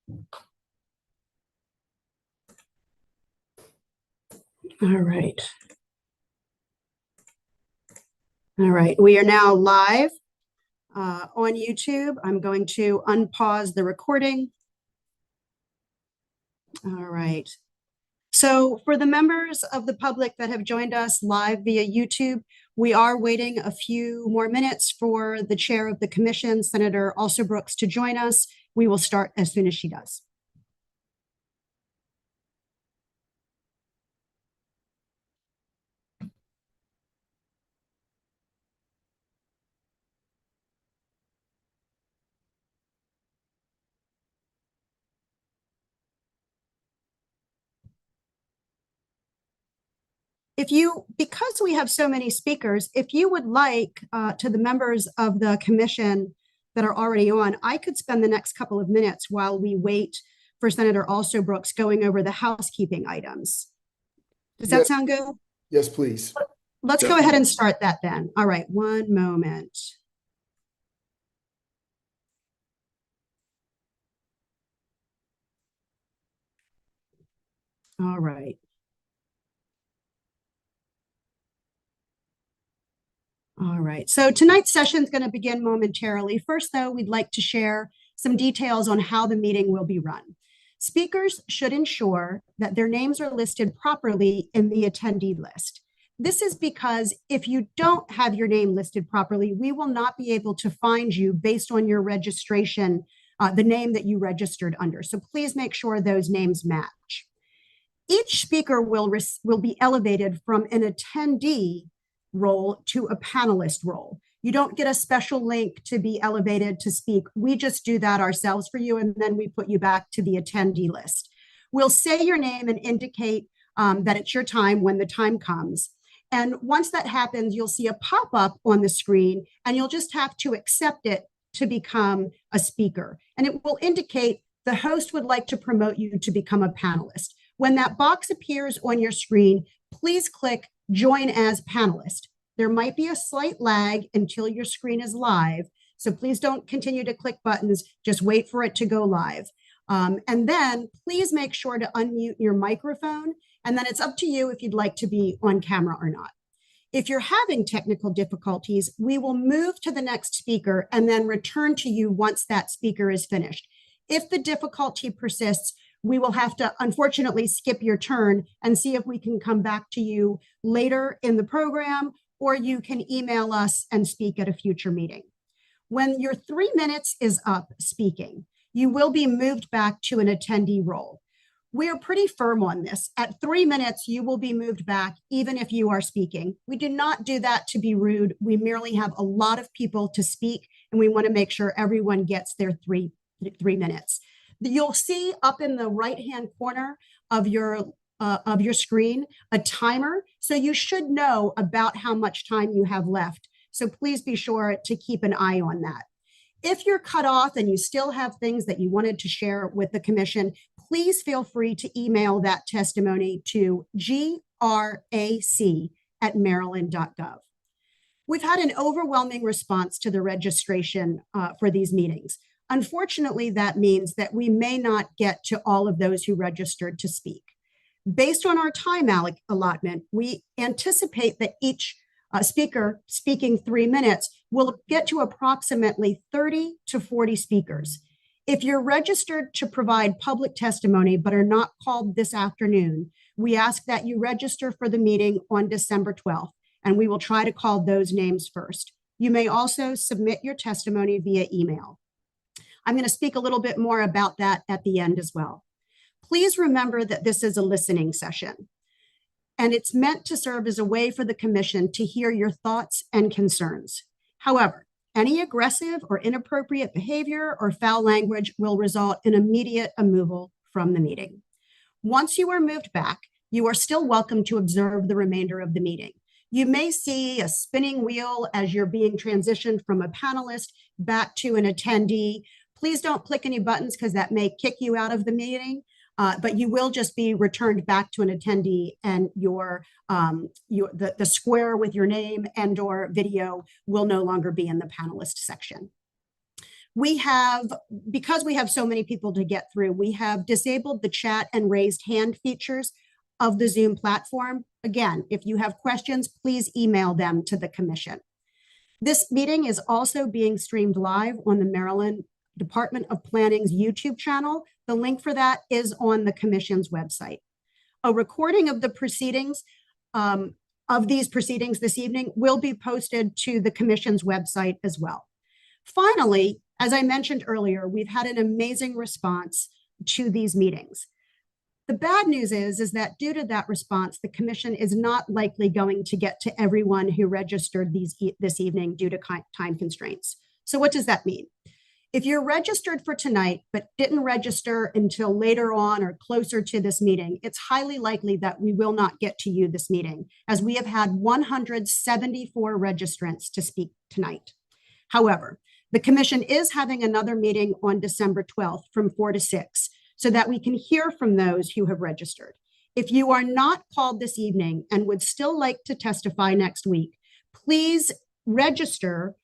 All right. All right. We are now live on YouTube. I'm going to unpause the recording. All right. So for the members of the public that have joined us live via YouTube, we are waiting a few more minutes for the chair of the commission, Senator Alsobrooks, to join us. We will start as soon as she does. Because we have so many speakers, if you would like to the members of the commission that are already on, I could spend the next couple of minutes while we wait for Senator Alsobrooks going over the housekeeping items. Does that sound good? Yes, please. Let's go ahead and start that then. All right, one moment. All right. All right, so tonight's session is going to begin momentarily. First, though, we'd like to share some details on how the meeting will be run. Speakers should ensure that their names are listed properly in the attendee list. This is because if you don't have your name listed properly, we will not be able to find you based on your registration, the name that you registered under. So please make sure those names match. Each speaker will be elevated from an attendee role to a panelist role. You don't get a special link to be elevated to speak. We just do that ourselves for you, and then we put you back to the attendee list. We'll say your name and indicate that it's your time when the time comes. And once that happens, you'll see a pop-up on the screen, and you'll just have to accept it to become a speaker. And it will indicate the host would like to promote you to become a panelist. When that box appears on your screen, please click Join as Panelist. There might be a slight lag until your screen is live, so please don't continue to click buttons. Just wait for it to go live. And then please make sure to unmute your microphone, and then it's up to you if you'd like to be on camera or not. If you're having technical difficulties, we will move to the next speaker and then return to you once that speaker is finished. If the difficulty persists, we will have to, unfortunately, skip your turn and see if we can come back to you later in the program, or you can email us and speak at a future meeting. When your 3 minutes is up speaking, you will be moved back to an attendee role. We are pretty firm on this. At 3 minutes, you will be moved back even if you are speaking. We do not do that to be rude. We merely have a lot of people to speak, and we want to make sure everyone gets their three minutes. You'll see up in the right-hand corner of your screen a timer, so you should know about how much time you have left. So please be sure to keep an eye on that. If you're cut off and you still have things that you wanted to share with the commission, please feel free to email that testimony to grac@maryland.gov. We've had an overwhelming response to the registration for these meetings. Unfortunately, that means that we may not get to all of those who registered to speak. Based on our time allotment, we anticipate that each speaker speaking 3 minutes will get to approximately 30 to 40 speakers. If you're registered to provide public testimony but are not called this afternoon, we ask that you register for the meeting on December 12th, and we will try to call those names first. You may also submit your testimony via email. I'm going to speak a little bit more about that at the end as well. Please remember that this is a listening session, and it's meant to serve as a way for the commission to hear your thoughts and concerns. However, any aggressive or inappropriate behavior or foul language will result in immediate removal from the meeting. Once you are moved back, you are still welcome to observe the remainder of the meeting. You may see a spinning wheel as you're being transitioned from a panelist back to an attendee. Please don't click any buttons because that may kick you out of the meeting, but you will just be returned back to an attendee, and the square with your name and or video will no longer be in the panelist section. because we have so many people to get through, we have disabled the chat and raised hand features of the Zoom platform. Again, if you have questions, please email them to the commission. This meeting is also being streamed live on the Maryland Department of Planning's YouTube channel. The link for that is on the commission's website. A recording of the proceedings, of these proceedings this evening, will be posted to the commission's website as well. Finally, as I mentioned earlier, we've had an amazing response to these meetings. The bad news is that due to that response, the commission is not likely going to get to everyone who registered this evening due to time constraints. So what does that mean? If you're registered for tonight, but didn't register until later on or closer to this meeting, it's highly likely that we will not get to you this meeting, as we have had 174 registrants to speak tonight. However, the commission is having another meeting on December 12th from 4 to 6, so that we can hear from those who have registered. If you are not called this evening and would still like to testify next week, please register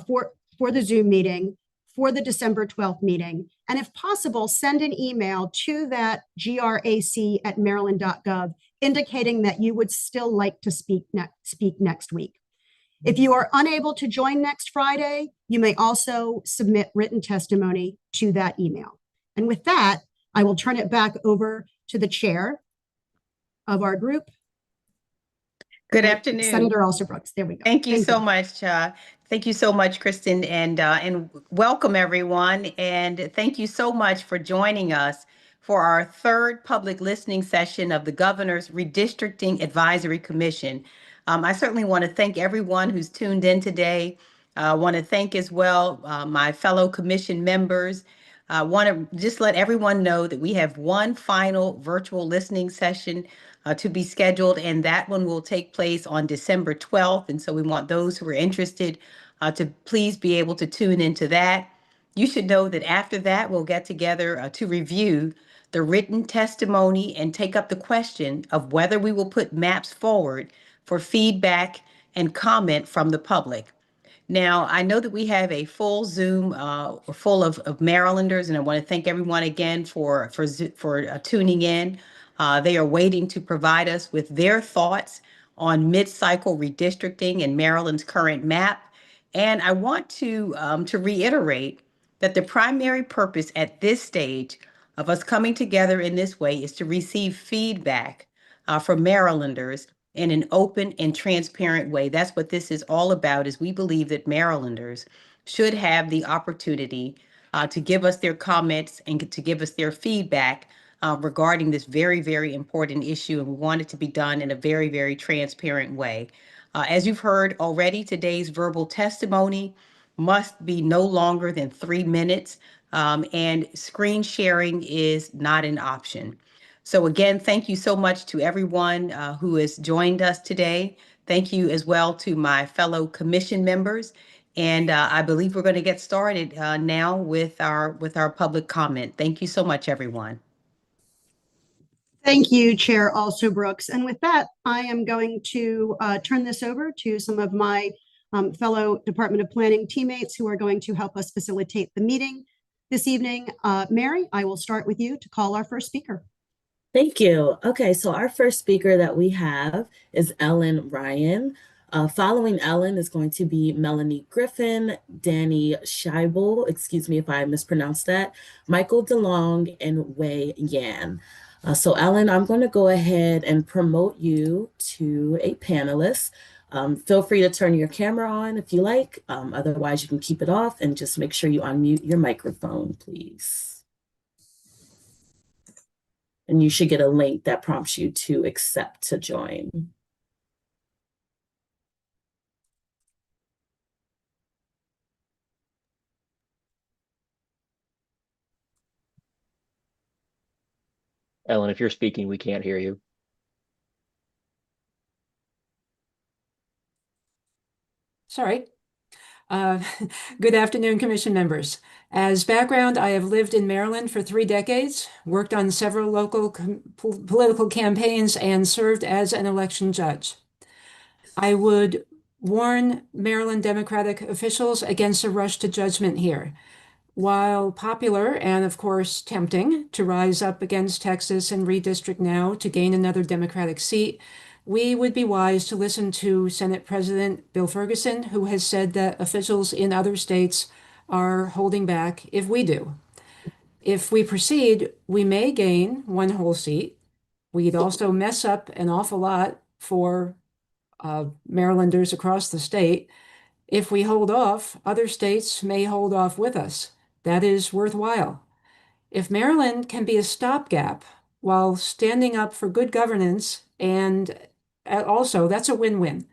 for the Zoom meeting for the December 12th meeting. And if possible, send an email to that grac@maryland.gov indicating that you would still like to speak next week. If you are unable to join next Friday, you may also submit written testimony to that email. And with that, I will turn it back over to the chair of our group. Good afternoon. Senator Alsobrooks. There we go. Thank you so much. Thank you so much, Kristen, and welcome everyone. And thank you so much for joining us for our third public listening session of the Governor's Redistricting Advisory Commission. I certainly want to thank everyone who's tuned in today. I want to thank as well my fellow commission members. I want to just let everyone know that we have one final virtual listening session to be scheduled, and that one will take place on December 12th. And so we want those who are interested to please be able to tune into that. You should know that after that, we'll get together to review the written testimony and take up the question of whether we will put maps forward for feedback and comment from the public. Now, I know that we have a full Zoom full of Marylanders, and I want to thank everyone again for tuning in. They are waiting to provide us with their thoughts on mid-cycle redistricting and Maryland's current map. And I want to reiterate that the primary purpose at this stage of us coming together in this way is to receive feedback from Marylanders in an open and transparent way. That's what this is all about, is we believe that Marylanders should have the opportunity to give us their comments and to give us their feedback regarding this very, very important issue. And we want it to be done in a very, very transparent way. As you've heard already, today's verbal testimony must be no longer than 3 minutes, and screen sharing is not an option. So again, thank you so much to everyone who has joined us today. Thank you as well to my fellow commission members. And I believe we're going to get started now with our public comment. Thank you so much, everyone. Thank you, Chair Alsobrooks. And with that, I am going to turn this over to some of my fellow Department of Planning teammates who are going to help us facilitate the meeting this evening. Mary, I will start with you to call our first speaker. Thank you. Okay, so our first speaker that we have is Ellen Ryan. Following Ellen is going to be Melanie Griffin, Danny Scheibel, excuse me if I mispronounced that, Michael DeLong, and Wei Yan. So Ellen, I'm going to go ahead and promote you to a panelist. Feel free to turn your camera on if you like. Otherwise, you can keep it off, and just make sure you unmute your microphone, please. And you should get a link that prompts you to accept to join. Ellen, if you're speaking, we can't hear you. Sorry. Good afternoon, Commission members. As background, I have lived in Maryland for 3 decades, worked on several local political campaigns, and served as an election judge. I would warn Maryland Democratic officials against a rush to judgment here. While popular and, of course, tempting to rise up against Texas and redistrict now to gain another Democratic seat, we would be wise to listen to Senate President Bill Ferguson, who has said that officials in other states are holding back if we do. If we proceed, we may gain one whole seat. We'd also mess up an awful lot for Marylanders across the state. If we hold off, other states may hold off with us. That is worthwhile. If Maryland can be a stopgap while standing up for good governance, and also that's a win-win.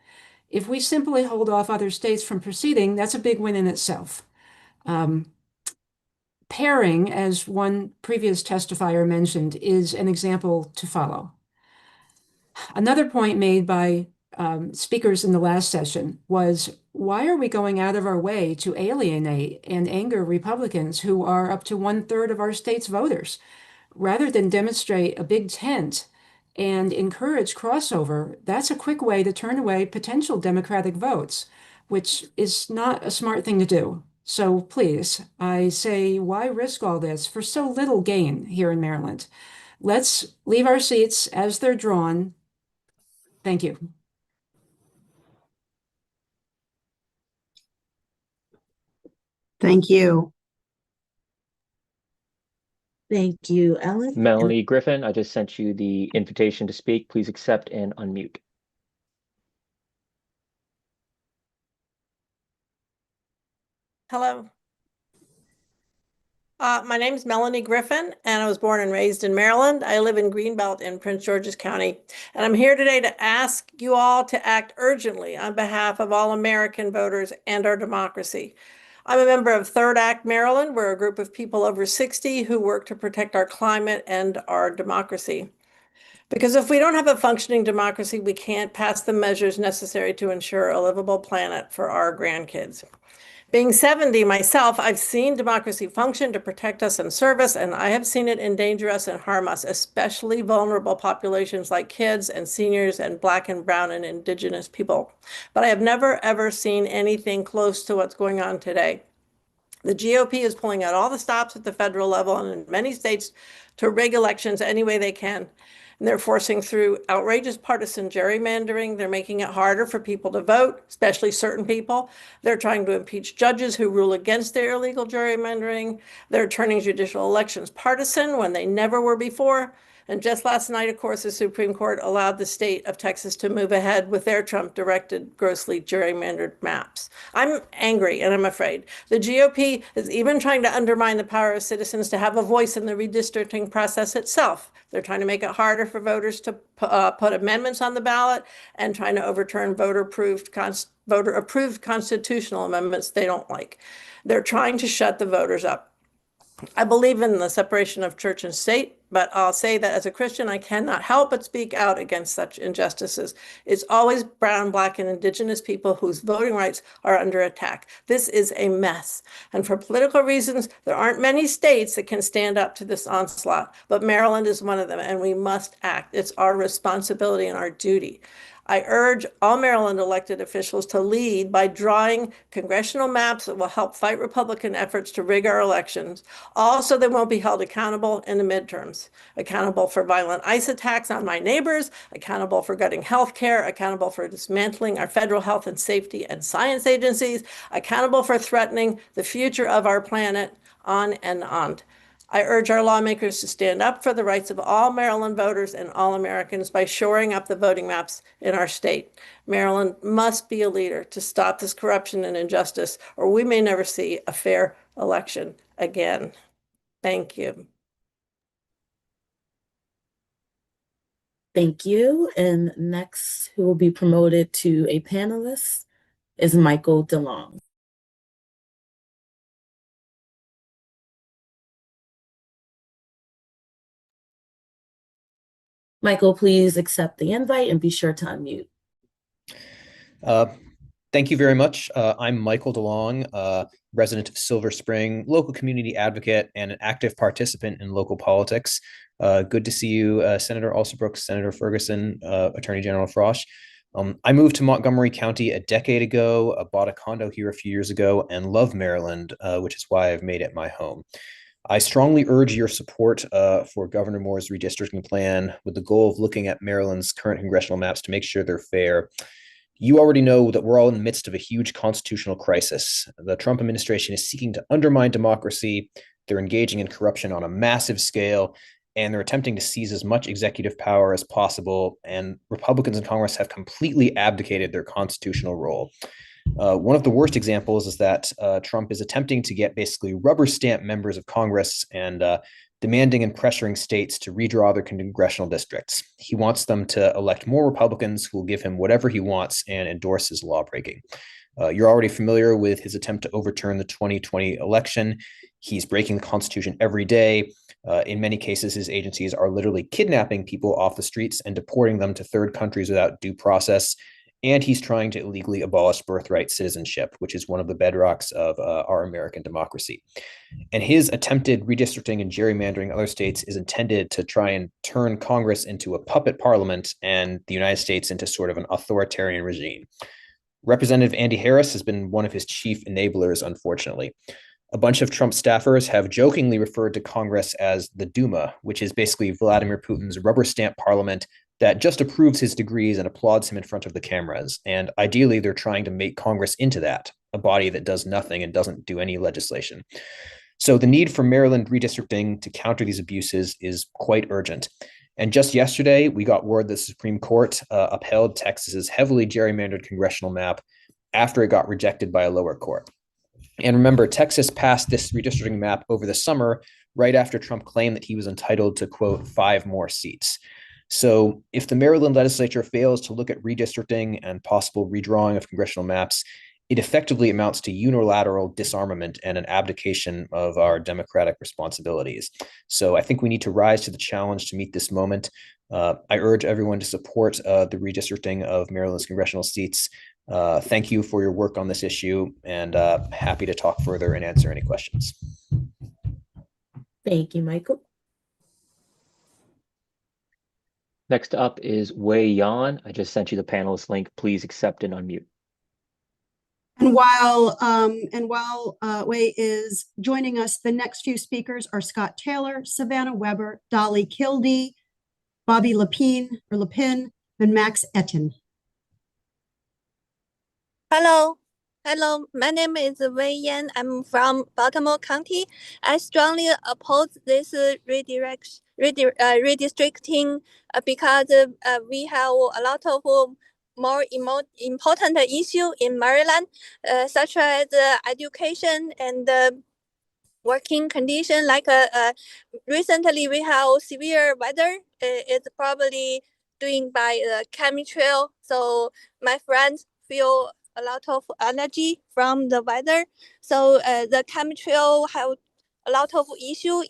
If we simply hold off other states from proceeding, that's a big win in itself. Pairing, as one previous testifier mentioned, is an example to follow. Another point made by speakers in the last session was, why are we going out of our way to alienate and anger Republicans who are up to 1/3 of our state's voters? Rather than demonstrate a big tent and encourage crossover, that's a quick way to turn away potential Democratic votes, which is not a smart thing to do. So please, I say, why risk all this for so little gain here in Maryland? Let's leave our seats as they're drawn. Thank you. Thank you. Thank you, Ellen. Melanie Griffin, I just sent you the invitation to speak. Please accept and unmute. Hello. My name is Melanie Griffin, and I was born and raised in Maryland. I live in Greenbelt in Prince George's County, and I'm here today to ask you all to act urgently on behalf of all American voters and our democracy. I'm a member of Third Act Maryland. We're a group of people over 60 who work to protect our climate and our democracy. Because if we don't have a functioning democracy, we can't pass the measures necessary to ensure a livable planet for our grandkids. Being 70 myself, I've seen democracy function to protect us and serve us, and I have seen it endanger us and harm us, especially vulnerable populations like kids and seniors and Black and Brown and Indigenous people. But I have never, ever seen anything close to what's going on today. The GOP is pulling out all the stops at the federal level and in many states to rig elections any way they can. And they're forcing through outrageous partisan gerrymandering. They're making it harder for people to vote, especially certain people. They're trying to impeach judges who rule against their illegal gerrymandering. They're turning judicial elections partisan when they never were before. And just last night, of course, the Supreme Court allowed the state of Texas to move ahead with their Trump-directed, grossly gerrymandered maps. I'm angry and I'm afraid. The GOP is even trying to undermine the power of citizens to have a voice in the redistricting process itself. They're trying to make it harder for voters to put amendments on the ballot and trying to overturn voter-approved constitutional amendments they don't like. They're trying to shut the voters up. I believe in the separation of church and state, but I'll say that as a Christian, I cannot help but speak out against such injustices. It's always brown, Black, and Indigenous people whose voting rights are under attack. This is a mess. And for political reasons, there aren't many states that can stand up to this onslaught, but Maryland is one of them, and we must act. It's our responsibility and our duty. I urge all Maryland elected officials to lead by drawing congressional maps that will help fight Republican efforts to rig our elections. Also, they won't be held accountable in the midterms. Accountable for violent ICE attacks on my neighbors, accountable for gutting health care, accountable for dismantling our federal health and safety and science agencies, accountable for threatening the future of our planet, on and on. I urge our lawmakers to stand up for the rights of all Maryland voters and all Americans by shoring up the voting maps in our state. Maryland must be a leader to stop this corruption and injustice, or we may never see a fair election again. Thank you. Thank you. And next, who will be promoted to a panelist is Michael DeLong. Michael, please accept the invite and be sure to unmute. Thank you very much. I'm Michael DeLong, resident of Silver Spring, local community advocate, and an active participant in local politics. Good to see you, Senator Alsobrooks, Senator Ferguson, Attorney General Frosch. I moved to Montgomery County a decade ago, bought a condo here a few years ago, and love Maryland, which is why I've made it my home. I strongly urge your support for Governor Moore's redistricting plan with the goal of looking at Maryland's current congressional maps to make sure they're fair. You already know that we're all in the midst of a huge constitutional crisis. The Trump administration is seeking to undermine democracy. They're engaging in corruption on a massive scale, and they're attempting to seize as much executive power as possible. And Republicans in Congress have completely abdicated their constitutional role. One of the worst examples is that Trump is attempting to get basically rubber stamp members of Congress and demanding and pressuring states to redraw their congressional districts. He wants them to elect more Republicans who will give him whatever he wants and endorse his lawbreaking. You're already familiar with his attempt to overturn the 2020 election. He's breaking the Constitution every day. In many cases, his agencies are literally kidnapping people off the streets and deporting them to third countries without due process. And he's trying to illegally abolish birthright citizenship, which is one of the bedrocks of our American democracy. And his attempted redistricting and gerrymandering other states is intended to try and turn Congress into a puppet parliament and the United States into sort of an authoritarian regime. Representative Andy Harris has been one of his chief enablers, unfortunately. A bunch of Trump staffers have jokingly referred to Congress as the Duma, which is basically Vladimir Putin's rubber stamp parliament that just approves his degrees and applauds him in front of the cameras. And ideally, they're trying to make Congress into that, a body that does nothing and doesn't do any legislation. So the need for Maryland redistricting to counter these abuses is quite urgent. And just yesterday, we got word the Supreme Court upheld Texas's heavily gerrymandered congressional map after it got rejected by a lower court. And remember, Texas passed this redistricting map over the summer, right after Trump claimed that he was entitled to, quote, 5 more seats. So if the Maryland legislature fails to look at redistricting and possible redrawing of congressional maps, it effectively amounts to unilateral disarmament and an abdication of our democratic responsibilities. So I think we need to rise to the challenge to meet this moment. I urge everyone to support the redistricting of Maryland's congressional seats. Thank you for your work on this issue, and happy to talk further and answer any questions. Thank you, Michael. Next up is Wei Yan. I just sent you the panelist link. Please accept and unmute. And while Wei is joining us, the next few speakers are Scott Taylor, Savannah Weber, Dolly Kildee, Bobby Lepine, and Max Etten. Hello. My name is Wei Yan. I'm from Baltimore County. I strongly oppose this redistricting because we have a lot of more important issue in Maryland, such as education and working condition. Like recently, we have severe weather. It's probably doing by the chemtrail. So my friends feel a lot of energy from the weather. So the chemtrail have a lot of issue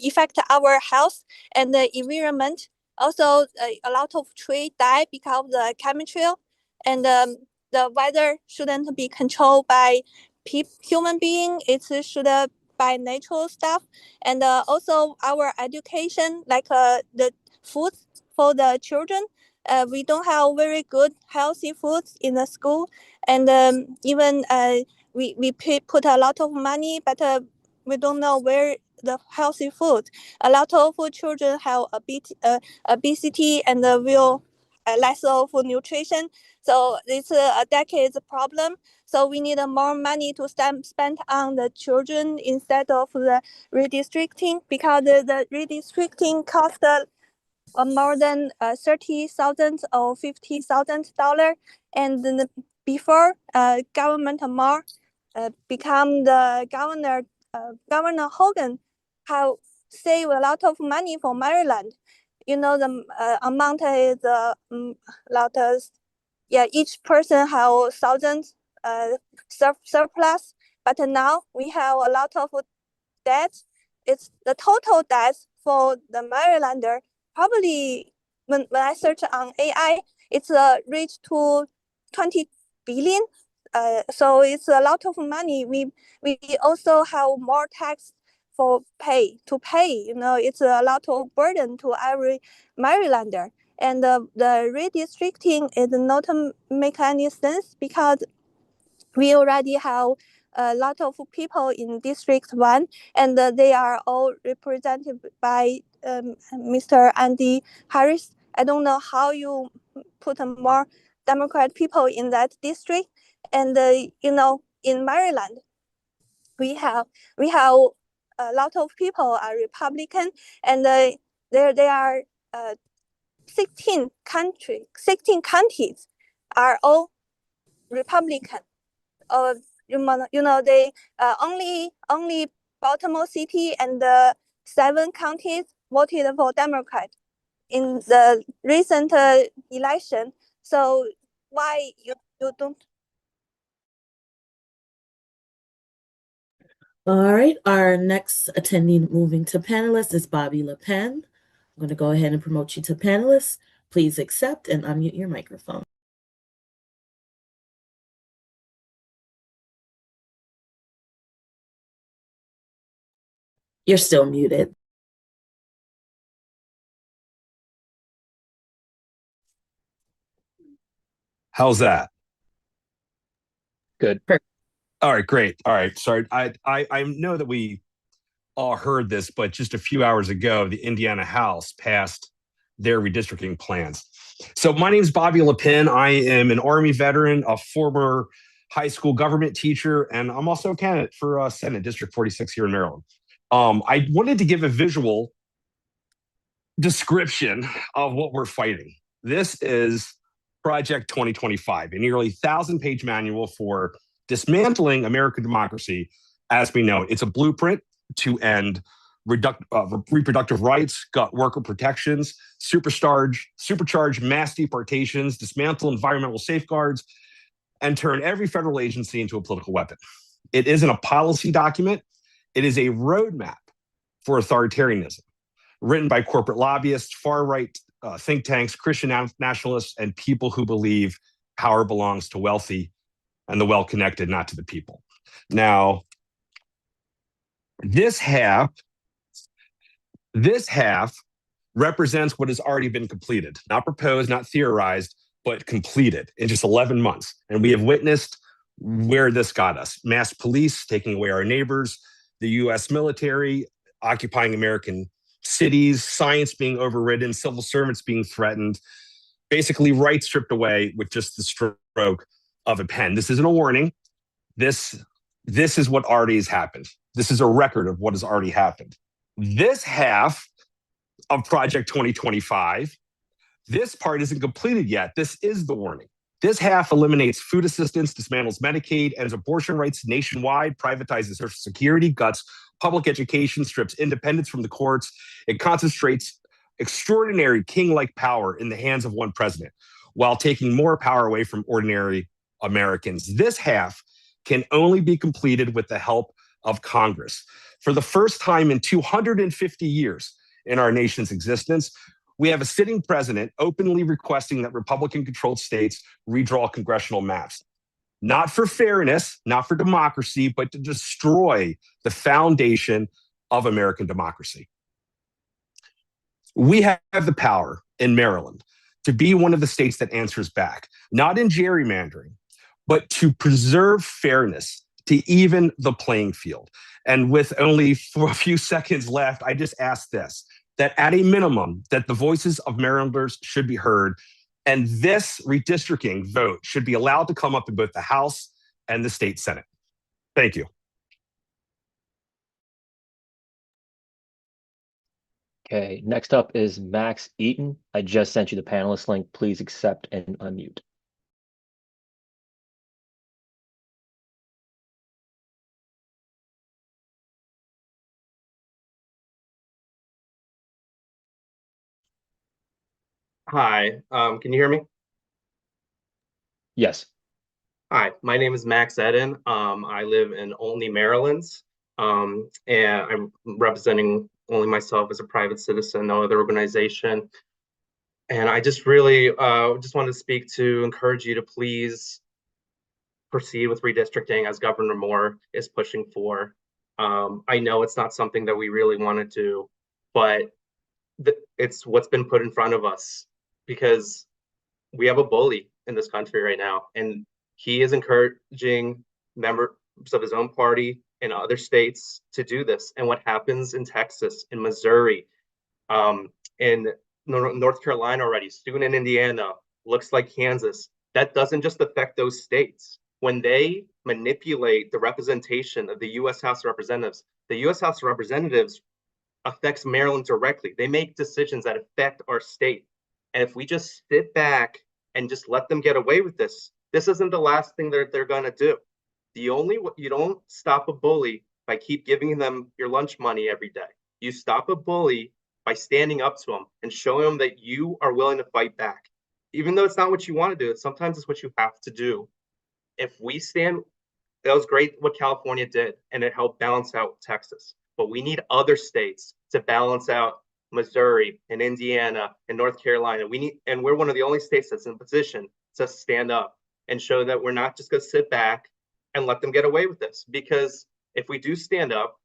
affect our health and the environment. Also, a lot of trees die because of the chemtrail, and the weather shouldn't be controlled by human being. It should by natural stuff. And also our education, like the food for the children. We don't have very good healthy foods in the school, and even we put a lot of money, but we don't know where the healthy food. A lot of children have obesity and will less of nutrition. So it's a decade's problem. So we need more money to spend on the children instead of the redistricting, because the redistricting costs more than $30,000 or $50,000. And before government Moore become the governor, Governor Hogan have saved a lot of money for Maryland. You know, the amount is lot of, each person have thousands surplus, but now we have a lot of debt. It's the total debt for the Marylander. Probably when I search on AI, it's reached to 20 billion. So it's a lot of money. We also have more tax to pay. You know, it's a lot of burden to every Marylander. And the redistricting is not make any sense because we already have a lot of people in District 1, and they are all represented by Mr. Andy Harris. I don't know how you put more Democrat people in that district. And, in Maryland, we have a lot of people are Republican, and there are 16 counties are all Republican. They only Baltimore City and 7 counties voted for Democrat in the recent election. So why you don't? All right, our next attendee moving to panelist is Bobby Le Pen. I'm going to go ahead and promote you to panelist. Please accept and unmute your microphone. You're still muted. How's that? Good. All right, great. All right, sorry. I know that we all heard this, but just a few hours ago, the Indiana House passed their redistricting plans. So my name is Bobby Le Pen. I am an Army veteran, a former high school government teacher, and I'm also a candidate for Senate District 46 here in Maryland. I wanted to give a visual description of what we're fighting. This is Project 2025, a nearly 1,000-page manual for dismantling American democracy as we know it. It's a blueprint to end reproductive rights, gut worker protections, supercharge mass deportations, dismantle environmental safeguards, and turn every federal agency into a political weapon. It isn't a policy document. It is a roadmap for authoritarianism, written by corporate lobbyists, far-right think tanks, Christian nationalists, and people who believe power belongs to wealthy and the well-connected, not to the people. Now, this half represents what has already been completed, not proposed, not theorized, but completed in just 11 months. And we have witnessed where this got us. Mass police taking away our neighbors, the US military occupying American cities, science being overridden, civil servants being threatened, basically rights stripped away with just the stroke of a pen. This isn't a warning. This is what already has happened. This is a record of what has already happened. This half of Project 2025, this part isn't completed yet. This is the warning. This half eliminates food assistance, dismantles Medicaid, ends abortion rights nationwide, privatizes Social Security, guts public education, strips independence from the courts. It concentrates extraordinary king-like power in the hands of one president while taking more power away from ordinary Americans. This half can only be completed with the help of Congress. For the first time in 250 years in our nation's existence, we have a sitting president openly requesting that Republican-controlled states redraw congressional maps. Not for fairness, not for democracy, but to destroy the foundation of American democracy. We have the power in Maryland to be one of the states that answers back, not in gerrymandering, but to preserve fairness, to even the playing field. And with only a few seconds left, I just ask this, that at a minimum, that the voices of Marylanders should be heard, and this redistricting vote should be allowed to come up in both the House and the state Senate. Thank you. Okay, next up is Max Eaton. I just sent you the panelist link. Please accept and unmute. Hi, can you hear me? Yes. Hi, my name is Max Eden. I live in Olney, Maryland, and I'm representing only myself as a private citizen, no other organization. And I just really just wanted to speak to encourage you to please proceed with redistricting as Governor Moore is pushing for. I know it's not something that we really want to do, but it's what's been put in front of us. because we have a bully in this country right now, and he is encouraging members of his own party in other states to do this. And what happens in Texas, in Missouri, in North Carolina already, soon in Indiana, looks like Kansas, that doesn't just affect those states. When they manipulate the representation of the U.S. House of Representatives, the U.S. House of Representatives affects Maryland directly. They make decisions that affect our state. And if we just sit back and just let them get away with this, this isn't the last thing that they're going to do. You don't stop a bully by keep giving them your lunch money every day. You stop a bully by standing up to them and showing them that you are willing to fight back. Even though it's not what you want to do, sometimes it's what you have to do. If we stand, that was great what California did, and it helped balance out Texas. But we need other states to balance out Missouri and Indiana and North Carolina. And we're one of the only states that's in a position to stand up and show that we're not just going to sit back and let them get away with this. Because if we do stand up,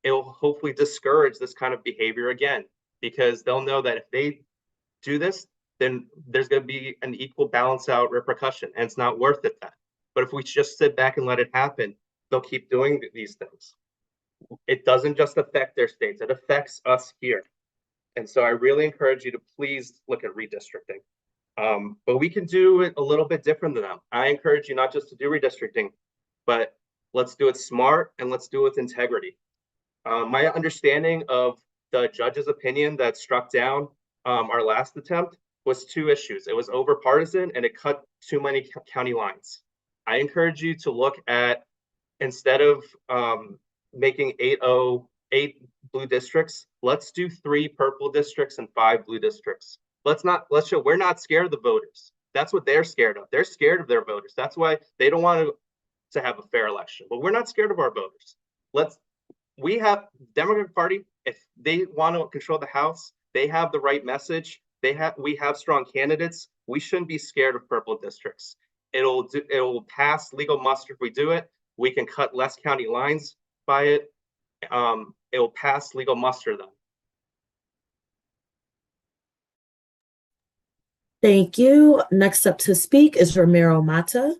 it will hopefully discourage this kind of behavior again, because they'll know that if they do this, then there's going to be an equal balance out repercussion, and it's not worth it then. But if we just sit back and let it happen, they'll keep doing these things. It doesn't just affect their states, it affects us here. And so I really encourage you to please look at redistricting. But we can do it a little bit different than them. I encourage you not just to do redistricting, but let's do it smart and let's do it with integrity. My understanding of the judge's opinion that struck down our last attempt was two issues. It was over partisan and it cut too many county lines. I encourage you to look at, instead of making 8 blue districts, let's do 3 purple districts and 5 blue districts. Let's show we're not scared of the voters. That's what they're scared of. They're scared of their voters. That's why they don't want to have a fair election. But we're not scared of our voters. We have Democratic Party. If they want to control the House, they have the right message. We have strong candidates. We shouldn't be scared of purple districts. It will pass legal muster if we do it. We can cut less county lines by it. It will pass legal muster then. Thank you. Next up to speak is Ramiro Mata.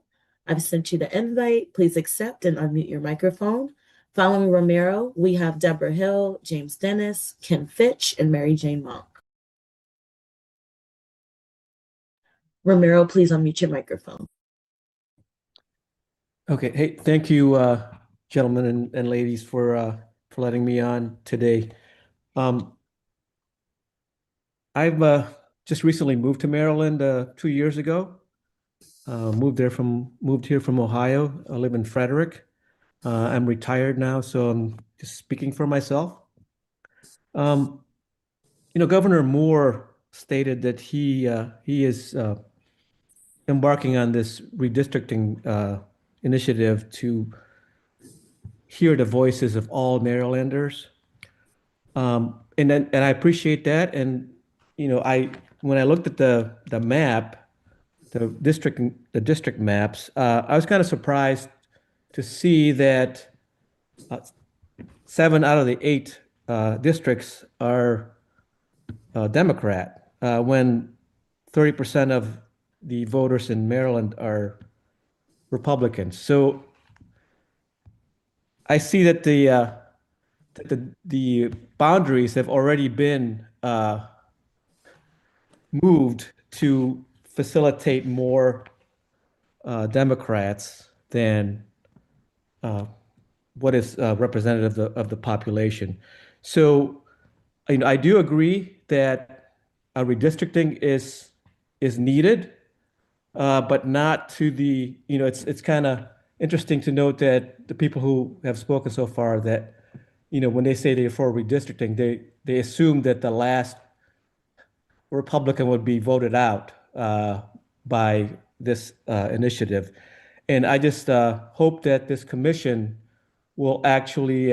I've sent you the invite. Please accept and unmute your microphone. Following Ramiro, we have Deborah Hill, James Dennis, Ken Fitch, and Mary Jane Monk. Ramiro, please unmute your microphone. Okay. Hey, thank you, gentlemen and ladies, for letting me on today. I've just recently moved to Maryland 2 years ago. Moved here from Ohio. I live in Frederick. I'm retired now, so I'm just speaking for myself. Governor Moore stated that he is embarking on this redistricting initiative to hear the voices of all Marylanders. And I appreciate that. And when I looked at the map, the district maps, I was kind of surprised to see that 7 out of the 8 districts are Democrat, when 30% of the voters in Maryland are Republicans. So I see that the boundaries have already been moved to facilitate more Democrats than what is representative of the population. So I do agree that redistricting is needed, but not to the, it's kind of interesting to note that the people who have spoken so far, that when they say they're for redistricting, they assume that the last Republican would be voted out by this initiative. And I just hope that this commission will actually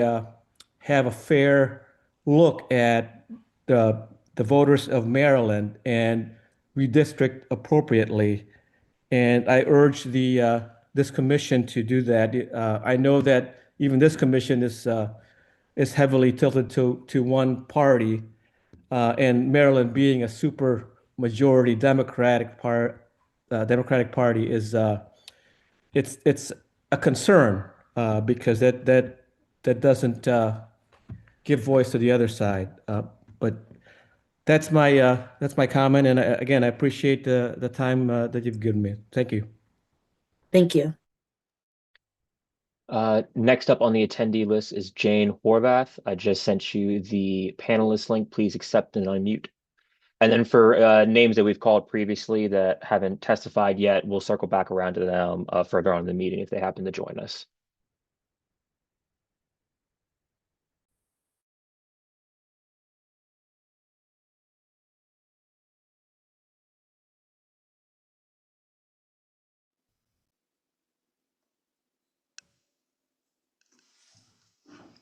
have a fair look at the voters of Maryland and redistrict appropriately. And I urge this commission to do that. I know that even this commission is heavily tilted to one party, and Maryland being a super majority Democratic Party is it's a concern because that doesn't give voice to the other side. But that's my comment, and again, I appreciate the time that you've given me. Thank you. Thank you. Next up on the attendee list is Jane Horvath. I just sent you the panelist link. Please accept and unmute. And then for names that we've called previously that haven't testified yet, we'll circle back around to them further on in the meeting if they happen to join us.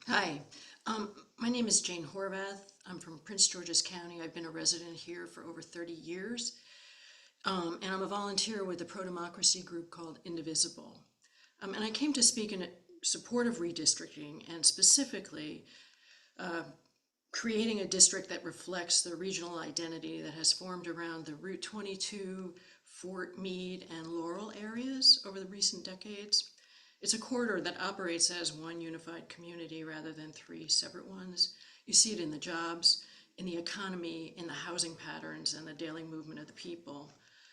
Hi, my name is Jane Horvath. I'm from Prince George's County. I've been a resident here for over 30 years. And I'm a volunteer with a pro-democracy group called Indivisible. And I came to speak in support of redistricting and specifically creating a district that reflects the regional identity that has formed around the Route 22, Fort Meade, and Laurel areas over the recent decades. It's a corridor that operates as one unified community rather than three separate ones. You see it in the jobs, in the economy, in the housing patterns, and the daily movement of the people.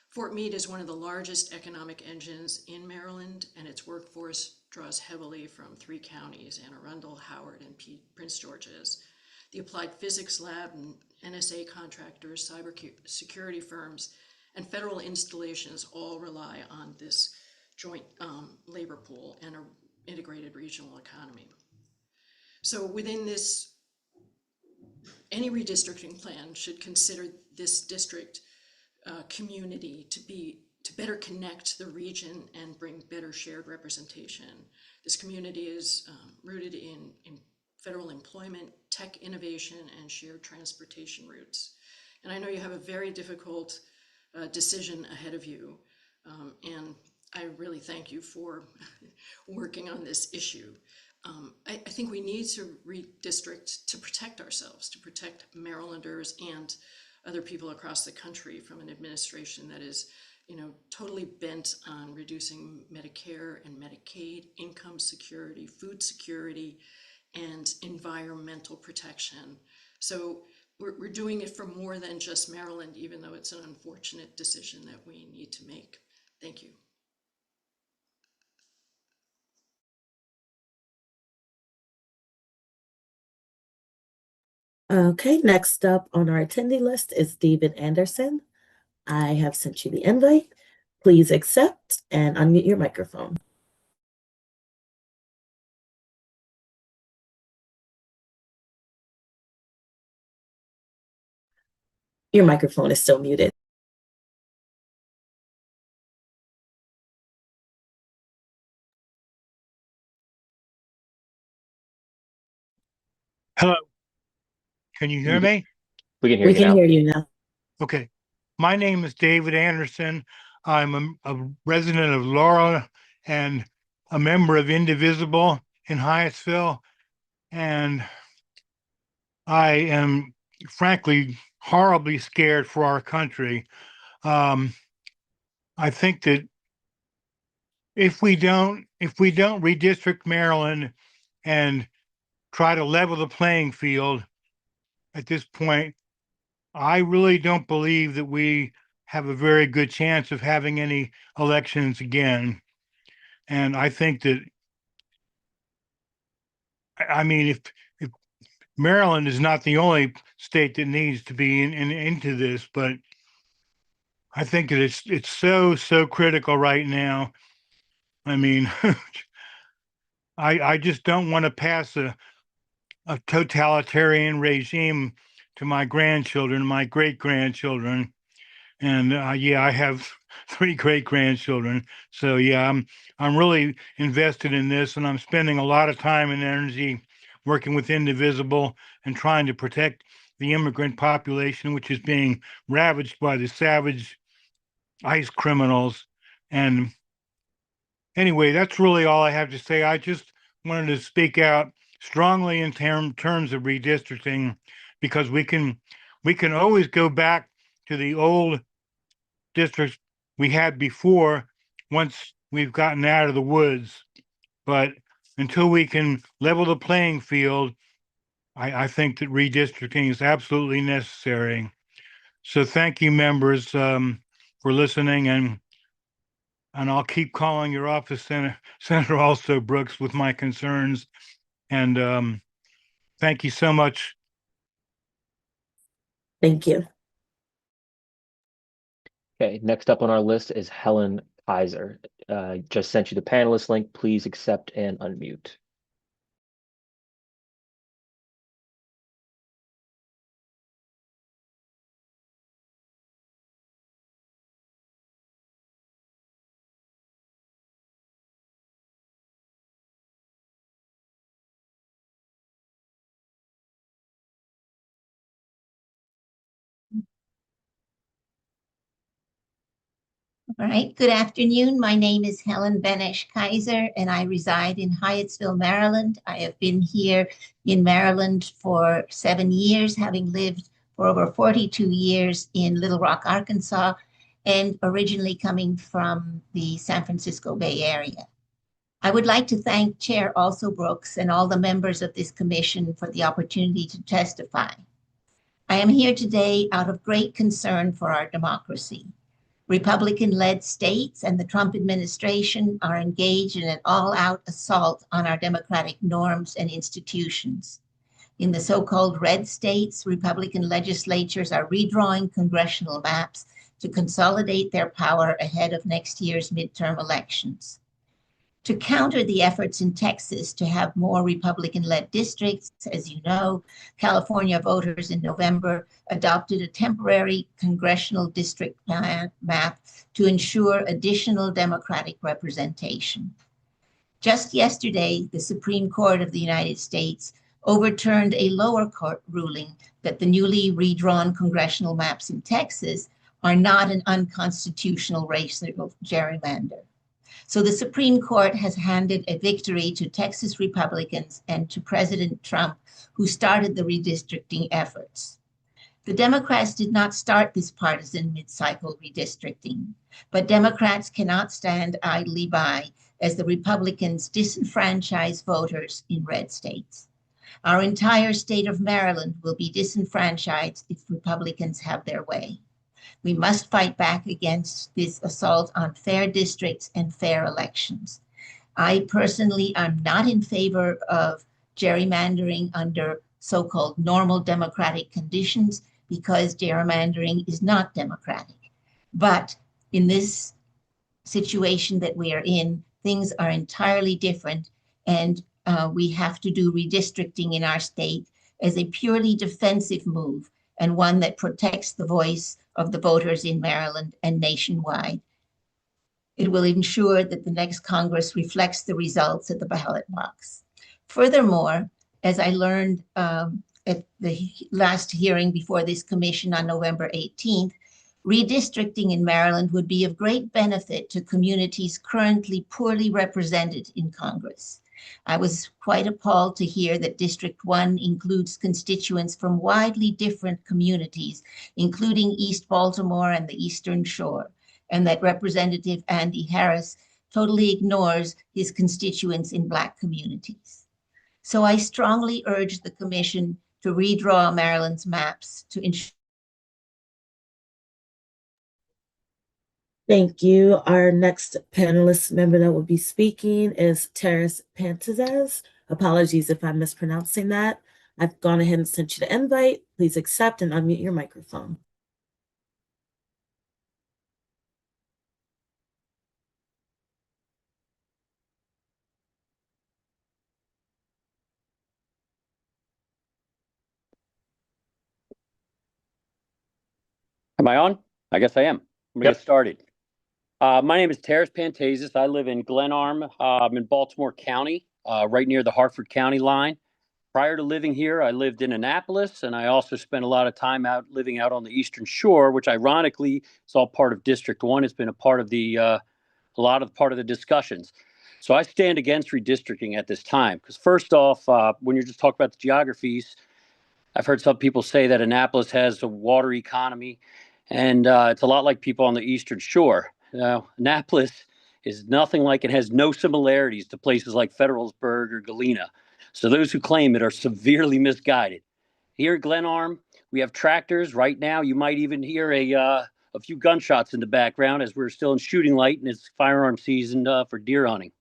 Fort Meade is one of the largest economic engines in Maryland, and its workforce draws heavily from three counties, Anne Arundel, Howard, and Prince George's. The Applied Physics Lab and NSA contractors, cyber security firms, and federal installations all rely on this joint labor pool and an integrated regional economy. So within this, any redistricting plan should consider this district community to better connect the region and bring better shared representation. This community is rooted in federal employment, tech innovation, and shared transportation routes. And I know you have a very difficult decision ahead of you, and I really thank you for working on this issue. I think we need to redistrict to protect ourselves, to protect Marylanders and other people across the country from an administration that is, totally bent on reducing Medicare and Medicaid, income security, food security, and environmental protection. So we're doing it for more than just Maryland, even though it's an unfortunate decision that we need to make. Thank you. Okay, next up on our attendee list is David Anderson. I have sent you the invite. Please accept and unmute your microphone. Your microphone is still muted. Hello. Can you hear me? We can hear We you can now. hear you now. Okay. My name is David Anderson. I'm a resident of Laurel and a member of Indivisible in Hyattsville. And I am frankly horribly scared for our country. I think that if we don't redistrict Maryland and try to level the playing field at this point, I really don't believe that we have a very good chance of having any elections again. And I think that, I mean, if Maryland is not the only state that needs to be into this, but I think that it's so critical right now. I mean, I just don't want to pass a totalitarian regime to my grandchildren, my great grandchildren. And yeah, I have 3 great grandchildren. So yeah, I'm really invested in this, and I'm spending a lot of time and energy working with Indivisible and trying to protect the immigrant population, which is being ravaged by the savage ICE criminals. And anyway, that's really all I have to say. I just wanted to speak out strongly in terms of redistricting, because we can always go back to the old districts we had before once we've gotten out of the woods. But until we can level the playing field, I think that redistricting is absolutely necessary. So thank you, members, for listening, and I'll keep calling your office, Senator also Brooks, with my concerns. And thank you so much. Thank you. Okay, next up on our list is Helen Kaiser. Just sent you the panelist link. Please accept and unmute. All right, good afternoon. My name is Helen Benesh Kaiser, and I reside in Hyattsville, Maryland. I have been here in Maryland for 7 years, having lived for over 42 years in Little Rock, Arkansas, and originally coming from the San Francisco Bay Area. I would like to thank Chair Also Brooks and all the members of this commission for the opportunity to testify. I am here today out of great concern for our democracy. Republican-led states and the Trump administration are engaged in an all-out assault on our democratic norms and institutions. In the so-called red states, Republican legislatures are redrawing congressional maps to consolidate their power ahead of next year's midterm elections. To counter the efforts in Texas to have more Republican-led districts, as you know, California voters in November adopted a temporary congressional district map to ensure additional Democratic representation. Just yesterday, the Supreme Court of the United States overturned a lower court ruling that the newly redrawn congressional maps in Texas are not an unconstitutional racial gerrymander. So the Supreme Court has handed a victory to Texas Republicans and to President Trump, who started the redistricting efforts. The Democrats did not start this partisan mid-cycle redistricting, but Democrats cannot stand idly by as the Republicans disenfranchise voters in red states. Our entire state of Maryland will be disenfranchised if Republicans have their way. We must fight back against this assault on fair districts and fair elections. I personally am not in favor of gerrymandering under so-called normal democratic conditions because gerrymandering is not democratic. But in this situation that we are in, things are entirely different, and we have to do redistricting in our state as a purely defensive move and one that protects the voice of the voters in Maryland and nationwide. It will ensure that the next Congress reflects the results at the ballot box. Furthermore, as I learned at the last hearing before this commission on November 18th, redistricting in Maryland would be of great benefit to communities currently poorly represented in Congress. I was quite appalled to hear that District 1 includes constituents from widely different communities, including East Baltimore and the Eastern Shore, and that Representative Andy Harris totally ignores his constituents in Black communities. So I strongly urge the Commission to redraw Maryland's maps to ensure. Thank you. Our next panelist member that will be speaking is Teres Pantazes. Apologies if I'm mispronouncing that. I've gone ahead and sent you the invite. Please accept and unmute your microphone. Am I on? I guess I am. I'm gonna get started. My name is Teres Pantazes. I live in Glenarm. I'm in Baltimore County, right near the Hartford County line. Prior to living here, I lived in Annapolis, and I also spent a lot of time living out on the Eastern Shore, which ironically is all part of District 1. It's been a part of the part of the discussions. So I stand against redistricting at this time, because first off, when you're just talking about the geographies, I've heard some people say that Annapolis has a water economy, And it's a lot like people on the Eastern Shore. Now, Annapolis is nothing like it, has no similarities to places like Federalsburg or Galena. So those who claim it are severely misguided. Here at Glenarm, we have tractors. Right now, you might even hear a few gunshots in the background as we're still in shooting light and it's firearm season for deer hunting.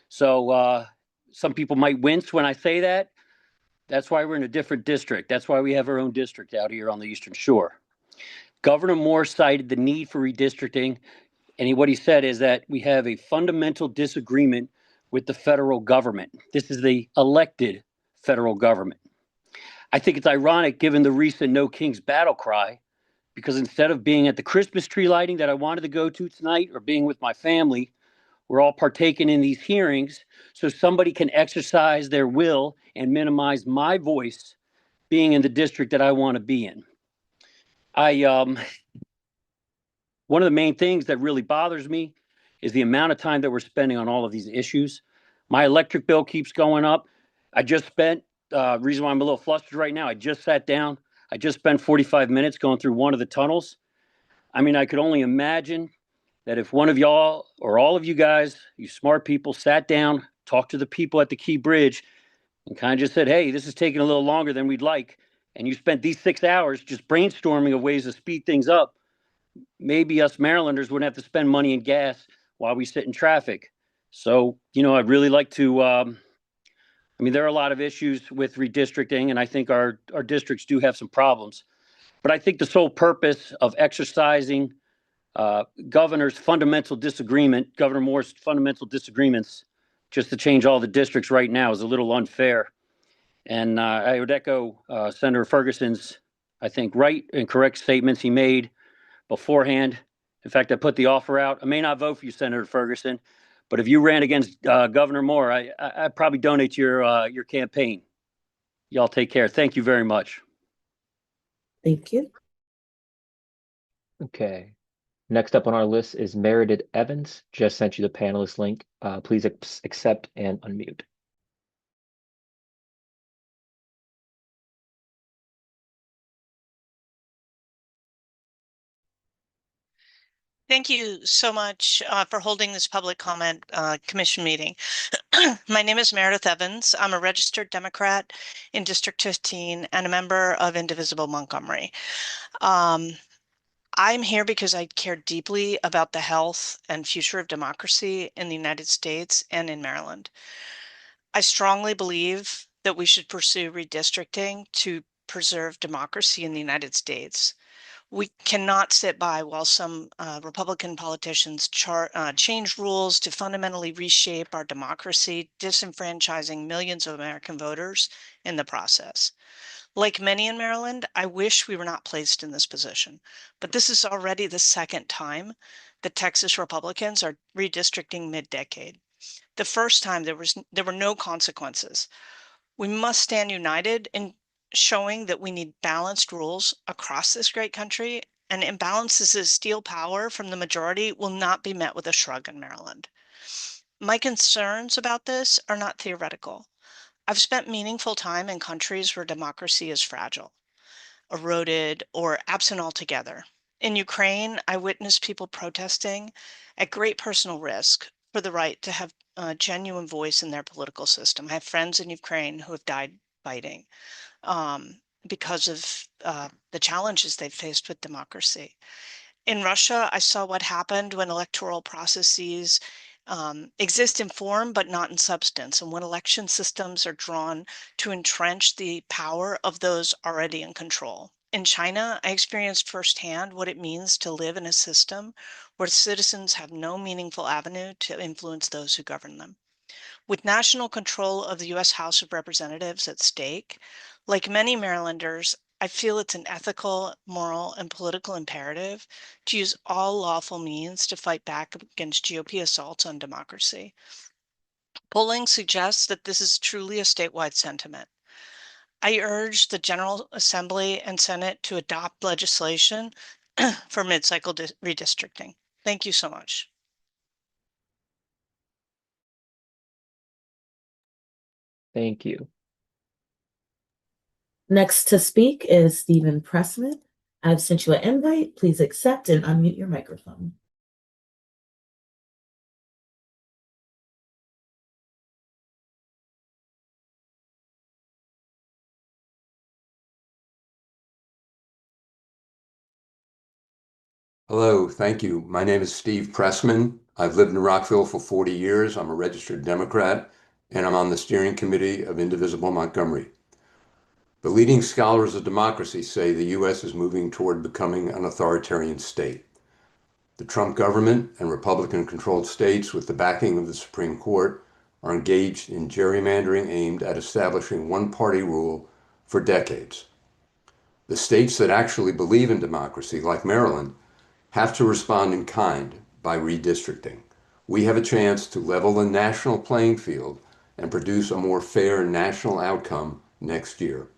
So some people might wince when I say that. That's why we're in a different district. That's why we have our own district out here on the Eastern Shore. Governor Moore cited the need for redistricting, and what he said is that we have a fundamental disagreement with the federal government. This is the elected federal government. I think it's ironic given the recent No Kings battle cry, because instead of being at the Christmas tree lighting that I wanted to go to tonight or being with my family, we're all partaking in these hearings so somebody can exercise their will and minimize my voice being in the district that I want to be in. One of the main things that really bothers me is the amount of time that we're spending on all of these issues. My electric bill keeps going up. I just spent, reason why I'm a little flustered right now, I just sat down. I just spent 45 minutes going through one of the tunnels. I mean, I could only imagine that if one of y'all or all of you guys, you smart people, sat down, talked to the people at the Key Bridge and kind of just said, hey, this is taking a little longer than we'd like. And you spent these 6 hours just brainstorming of ways to speed things up. Maybe us Marylanders wouldn't have to spend money in gas while we sit in traffic. So, I'd really like to, there are a lot of issues with redistricting, and I think our districts do have some problems. But I think the sole purpose of exercising Governor Moore's fundamental disagreements, just to change all the districts right now is a little unfair. And I would echo Senator Ferguson's, I think, right and correct statements he made beforehand. In fact, I put the offer out. I may not vote for you, Senator Ferguson, but if you ran against Governor Moore, I'd probably donate your campaign. Y'all take care. Thank you very much. Thank you. Okay. Next up on our list is Meredith Evans. Just sent you the panelist link. Please accept and unmute. Thank you so much for holding this public comment commission meeting. My name is Meredith Evans. I'm a registered Democrat in District 15 and a member of Indivisible Montgomery. I'm here because I care deeply about the health and future of democracy in the United States and in Maryland. I strongly believe that we should pursue redistricting to preserve democracy in the United States. We cannot sit by while some Republican politicians change rules to fundamentally reshape our democracy, disenfranchising millions of American voters in the process. Like many in Maryland, I wish we were not placed in this position, but this is already the second time that Texas Republicans are redistricting mid-decade. The first time there were no consequences. We must stand united in showing that we need balanced rules across this great country, and imbalances of steal power from the majority will not be met with a shrug in Maryland. My concerns about this are not theoretical. I've spent meaningful time in countries where democracy is fragile, eroded, or absent altogether. In Ukraine, I witnessed people protesting at great personal risk for the right to have a genuine voice in their political system. I have friends in Ukraine who have died fighting because of the challenges they've faced with democracy. In Russia, I saw what happened when electoral processes exist in form but not in substance, and when election systems are drawn to entrench the power of those already in control. In China, I experienced firsthand what it means to live in a system where citizens have no meaningful avenue to influence those who govern them. With national control of the U.S. House of Representatives at stake, like many Marylanders, I feel it's an ethical, moral, and political imperative to use all lawful means to fight back against GOP assaults on democracy. Polling suggests that this is truly a statewide sentiment. I urge the General Assembly and Senate to adopt legislation for mid-cycle redistricting. Thank you so much. Thank you. Next to speak is Stephen Pressman. I've sent you an invite. Please accept and unmute your microphone. Hello, thank you. My name is Steve Pressman. I've lived in Rockville for 40 years. I'm a registered Democrat, and I'm on the steering committee of Indivisible Montgomery. The leading scholars of democracy say the U.S. is moving toward becoming an authoritarian state. The Trump government and Republican-controlled states with the backing of the Supreme Court are engaged in gerrymandering aimed at establishing one-party rule for decades. The states that actually believe in democracy, like Maryland, have to respond in kind by redistricting. We have a chance to level the national playing field and produce a more fair national outcome next year.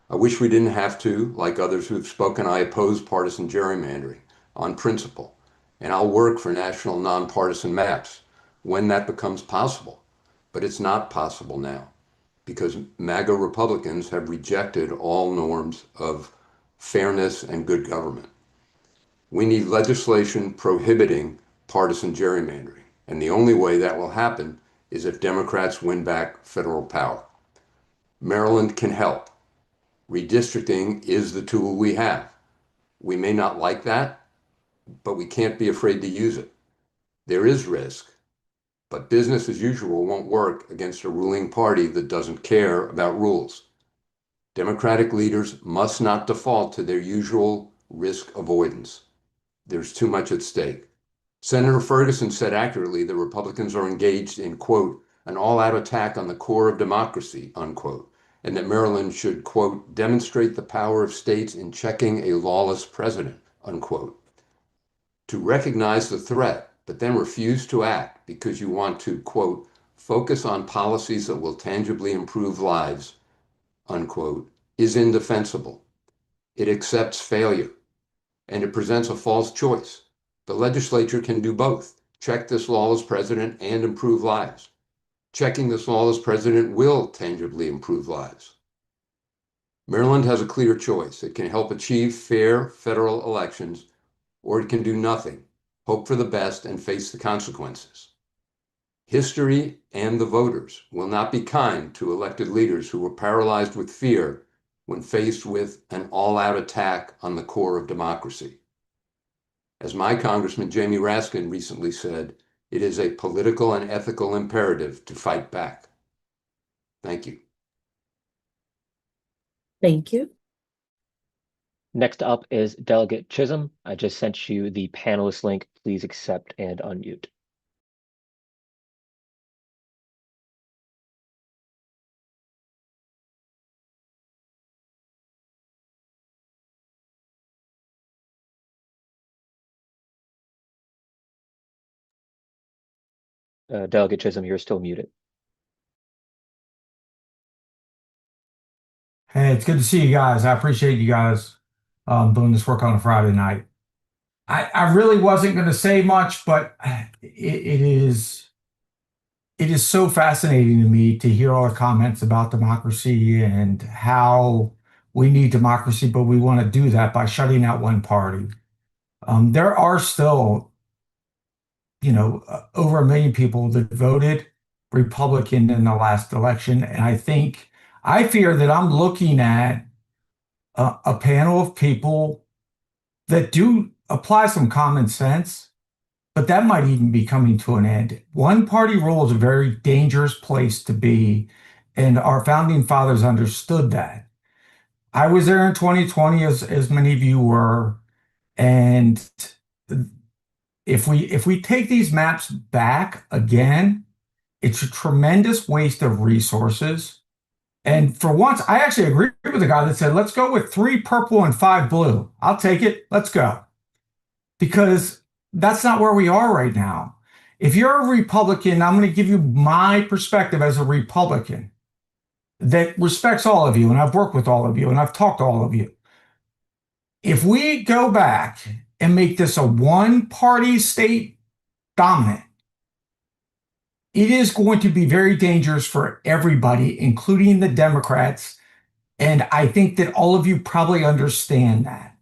I wish we didn't have to. Like others who have spoken, I oppose partisan gerrymandering on principle, and I'll work for national nonpartisan maps when that becomes possible. But it's not possible now because MAGA Republicans have rejected all norms of fairness and good government. We need legislation prohibiting partisan gerrymandering, and the only way that will happen is if Democrats win back federal power. Maryland can help. Redistricting is the tool we have. We may not like that, but we can't be afraid to use it. There is risk, but business as usual won't work against a ruling party that doesn't care about rules. Democratic leaders must not default to their usual risk avoidance. There's too much at stake. Senator Ferguson said accurately that Republicans are engaged in, quote, an all-out attack on the core of democracy, unquote, and that Maryland should, quote, demonstrate the power of states in checking a lawless president, unquote. To recognize the threat, but then refuse to act because you want to, quote, focus on policies that will tangibly improve lives, unquote, is indefensible. It accepts failure, and it presents a false choice. The legislature can do both, check this lawless president and improve lives. Checking this lawless president will tangibly improve lives. Maryland has a clear choice. It can help achieve fair federal elections, or it can do nothing, hope for the best, and face the consequences. History and the voters will not be kind to elected leaders who were paralyzed with fear when faced with an all-out attack on the core of democracy. As my Congressman Jamie Raskin recently said, it is a political and ethical imperative to fight back. Thank you. Thank you. Next up is Delegate Chisholm. I just sent you the panelist link. Please accept and unmute. Delegate Chisholm, you're still muted. Hey, it's good to see you guys. I appreciate you guys doing this work on a Friday night. I really wasn't going to say much, but it is so fascinating to me to hear all the comments about democracy and how we need democracy, but we want to do that by shutting out one party. There are still, over 1 million people that voted Republican in the last election, and I fear that I'm looking at a panel of people that do apply some common sense, but that might even be coming to an end. One party rule is a very dangerous place to be, and our founding fathers understood that. I was there in 2020, as many of you were, and if we take these maps back again, it's a tremendous waste of resources. And for once, I actually agree with the guy that said, let's go with 3 purple and 5 blue. I'll take it. Let's go. Because that's not where we are right now. If you're a Republican, I'm going to give you my perspective as a Republican that respects all of you, and I've worked with all of you, and I've talked to all of you. If we go back and make this a one-party state dominant, it is going to be very dangerous for everybody, including the Democrats. And I think that all of you probably understand that.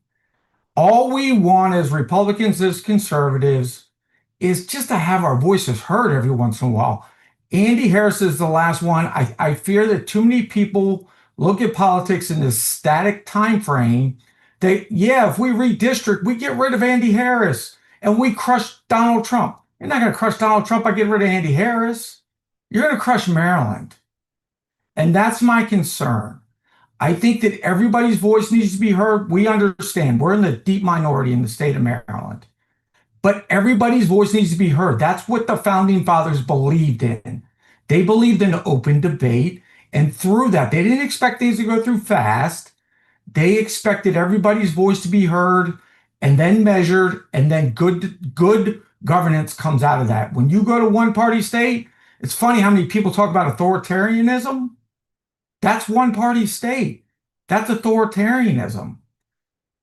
All we want as Republicans, as conservatives, is just to have our voices heard every once in a while. Andy Harris is the last one. I fear that too many people look at politics in this static time frame. Yeah, if we redistrict, we get rid of Andy Harris and we crush Donald Trump. You're not going to crush Donald Trump by getting rid of Andy Harris. You're going to crush Maryland. And that's my concern. I think that everybody's voice needs to be heard. We understand we're in the deep minority in the state of Maryland, but everybody's voice needs to be heard. That's what the founding fathers believed in. They believed in open debate. And through that, they didn't expect things to go through fast. They expected everybody's voice to be heard and then measured, and then good governance comes out of that. When you go to one party state, it's funny how many people talk about authoritarianism. That's one party state. That's authoritarianism.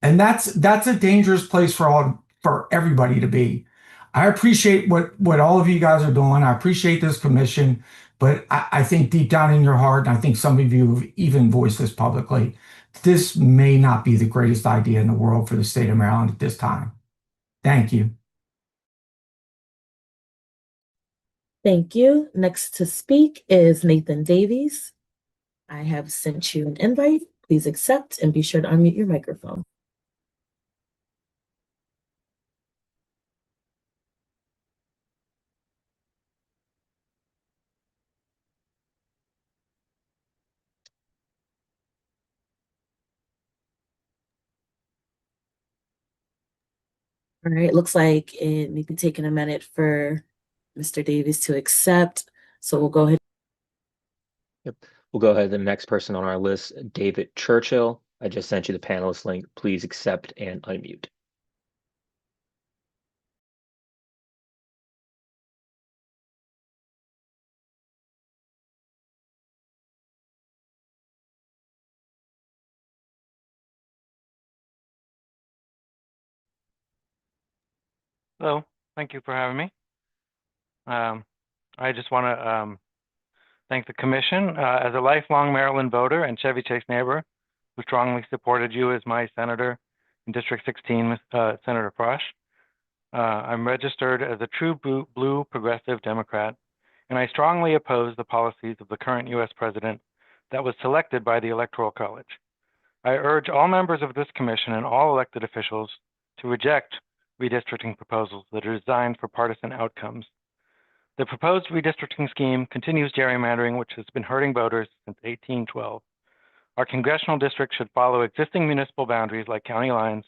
And that's a dangerous place for everybody to be. I appreciate what all of you guys are doing. I appreciate this commission, but I think deep down in your heart, and I think some of you have even voiced this publicly, this may not be the greatest idea in the world for the state of Maryland at this time. Thank you. Thank you. Next to speak is Nathan Davies. I have sent you an invite. Please accept and be sure to unmute your microphone. All right, looks like it may be taking a minute for Mr. Davies to accept. So we'll go ahead. Yep. We'll go ahead to the next person on our list, David Churchill. I just sent you the panelist link. Please accept and unmute. Hello, thank you for having me. I just want to thank the commission. As a lifelong Maryland voter and Chevy Chase neighbor who strongly supported you as my senator in District 16, Senator Frosch, I'm registered as a true blue progressive Democrat, and I strongly oppose the policies of the current U.S. president that was selected by the Electoral College. I urge all members of this commission and all elected officials to reject redistricting proposals that are designed for partisan outcomes. The proposed redistricting scheme continues gerrymandering, which has been hurting voters since 1812. Our congressional district should follow existing municipal boundaries like county lines,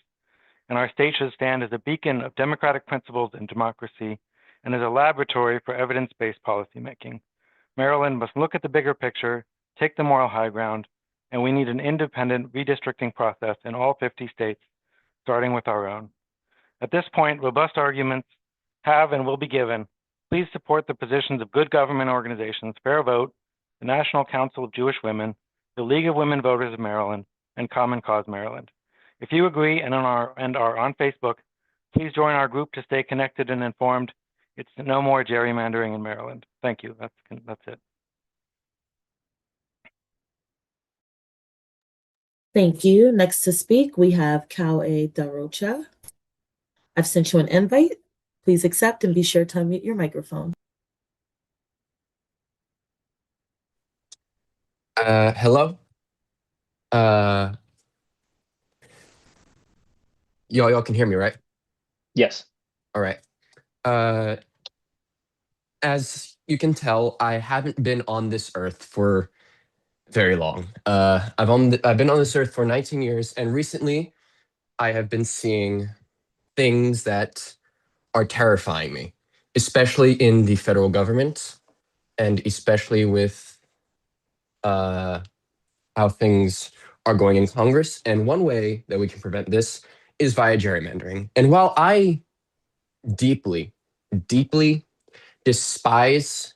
and our state should stand as a beacon of democratic principles and democracy and as a laboratory for evidence-based policymaking. Maryland must look at the bigger picture, take the moral high ground, and we need an independent redistricting process in all 50 states, starting with our own. At this point, robust arguments have and will be given. Please support the positions of good government organizations, Fair Vote, the National Council of Jewish Women, the League of Women Voters of Maryland, and Common Cause Maryland. If you agree and are on Facebook, please join our group to stay connected and informed. It's no more gerrymandering in Maryland. Thank you. That's it. Thank you. Next to speak, we have Kaue Darocha. I've sent you an invite. Please accept and be sure to unmute your microphone. Hello. Y'all can hear me, right? Yes. All right. As you can tell, I haven't been on this earth for very long. I've been on this earth for 19 years, and recently I have been seeing things that are terrifying me, especially in the federal government, and especially with how things are going in Congress. And one way that we can prevent this is via gerrymandering. And while I deeply, deeply despise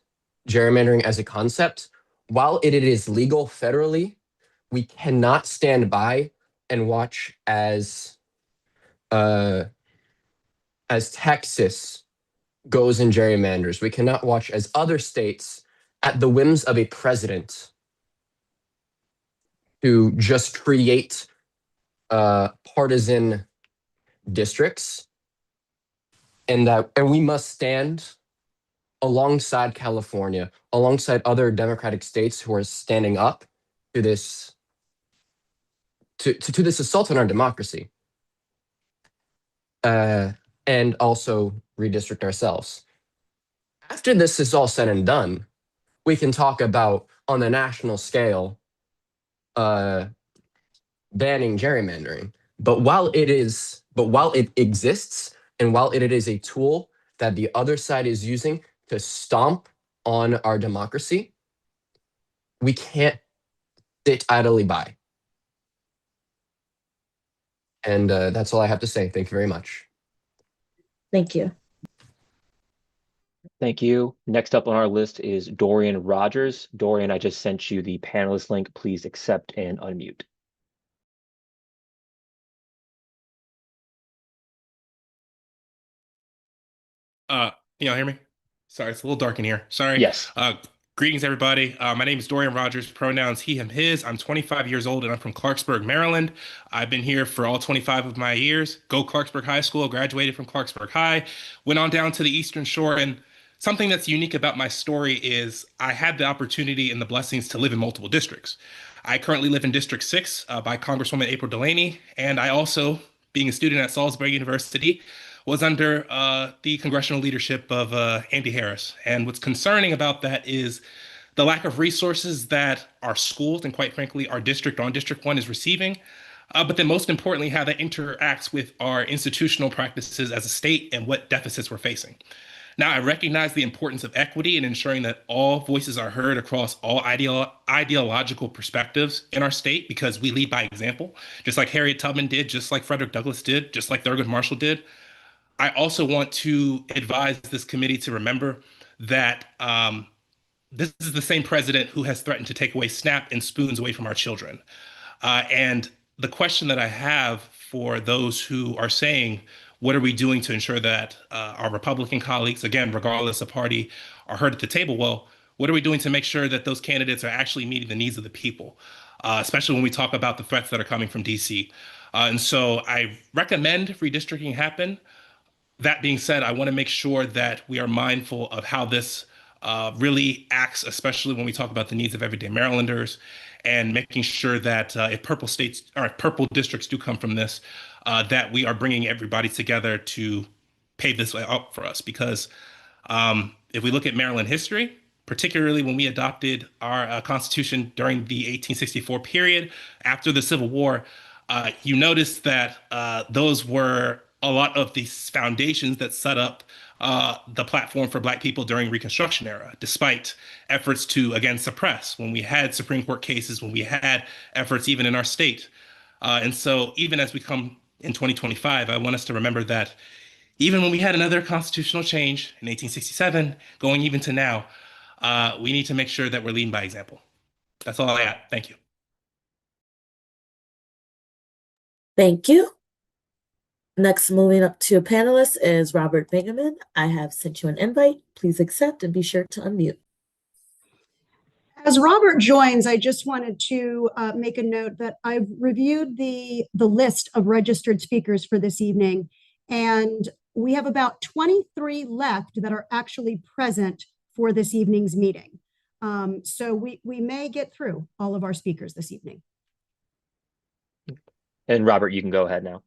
gerrymandering as a concept, while it is legal federally, we cannot stand by and watch as Texas goes and gerrymanders. We cannot watch as other states, at the whims of a president, to just create partisan districts, and we must stand alongside California, alongside other democratic states who are standing up to this to this assault on our democracy, and also redistrict ourselves. After this is all said and done, we can talk about on the national scale banning gerrymandering. But while it exists, and while it is a tool that the other side is using to stomp on our democracy, we can't sit idly by. And that's all I have to say. Thank you very much. Thank you. Thank you. Next up on our list is Dorian Rogers. Dorian, I just sent you the panelist link. Please accept and unmute. You hear me? Sorry, it's a little dark in here. Sorry. Yes. Greetings, everybody. My name is Dorian Rogers, pronouns he, him, his. I'm 25 years old and I'm from Clarksburg, Maryland. I've been here for all 25 of my years. Go Clarksburg High School, graduated from Clarksburg High, went on down to the Eastern Shore. And something that's unique about my story is I had the opportunity and the blessings to live in multiple districts. I currently live in District 6 by Congresswoman April Delaney. And I also, being a student at Salisbury University, was under the congressional leadership of Andy Harris. And what's concerning about that is the lack of resources that our schools and quite frankly, our district on District 1 is receiving. But then most importantly, how that interacts with our institutional practices as a state and what deficits we're facing. Now, I recognize the importance of equity and ensuring that all voices are heard across all ideological perspectives in our state because we lead by example, just like Harriet Tubman did, just like Frederick Douglass did, just like Thurgood Marshall did. I also want to advise this committee to remember that this is the same president who has threatened to take away SNAP and spoons away from our children. And the question that I have for those who are saying, what are we doing to ensure that our Republican colleagues, again, regardless of party, are heard at the table? Well, what are we doing to make sure that those candidates are actually meeting the needs of the people, especially when we talk about the threats that are coming from DC? And so I recommend redistricting happen. That being said, I want to make sure that we are mindful of how this really acts, especially when we talk about the needs of everyday Marylanders, and making sure that if purple states or purple districts do come from this, that we are bringing everybody together to pave this way out for us. Because if we look at Maryland history, particularly when we adopted our Constitution during the 1864 period after the Civil War, you notice that those were a lot of these foundations that set up the platform for Black people during Reconstruction era, despite efforts to, again, suppress when we had Supreme Court cases, when we had efforts even in our state. And so even as we come in 2025, I want us to remember that even when we had another constitutional change in 1867, going even to now, we need to make sure that we're leading by example. That's all I got. Thank you. Thank you. Next, moving up to a panelist is Robert Bingaman. I have sent you an invite. Please accept and be sure to unmute. As Robert joins, I just wanted to make a note that I've reviewed the list of registered speakers for this evening, and we have about 23 left that are actually present for this evening's meeting. So we may get through all of our speakers this evening. And Robert, you can go ahead now.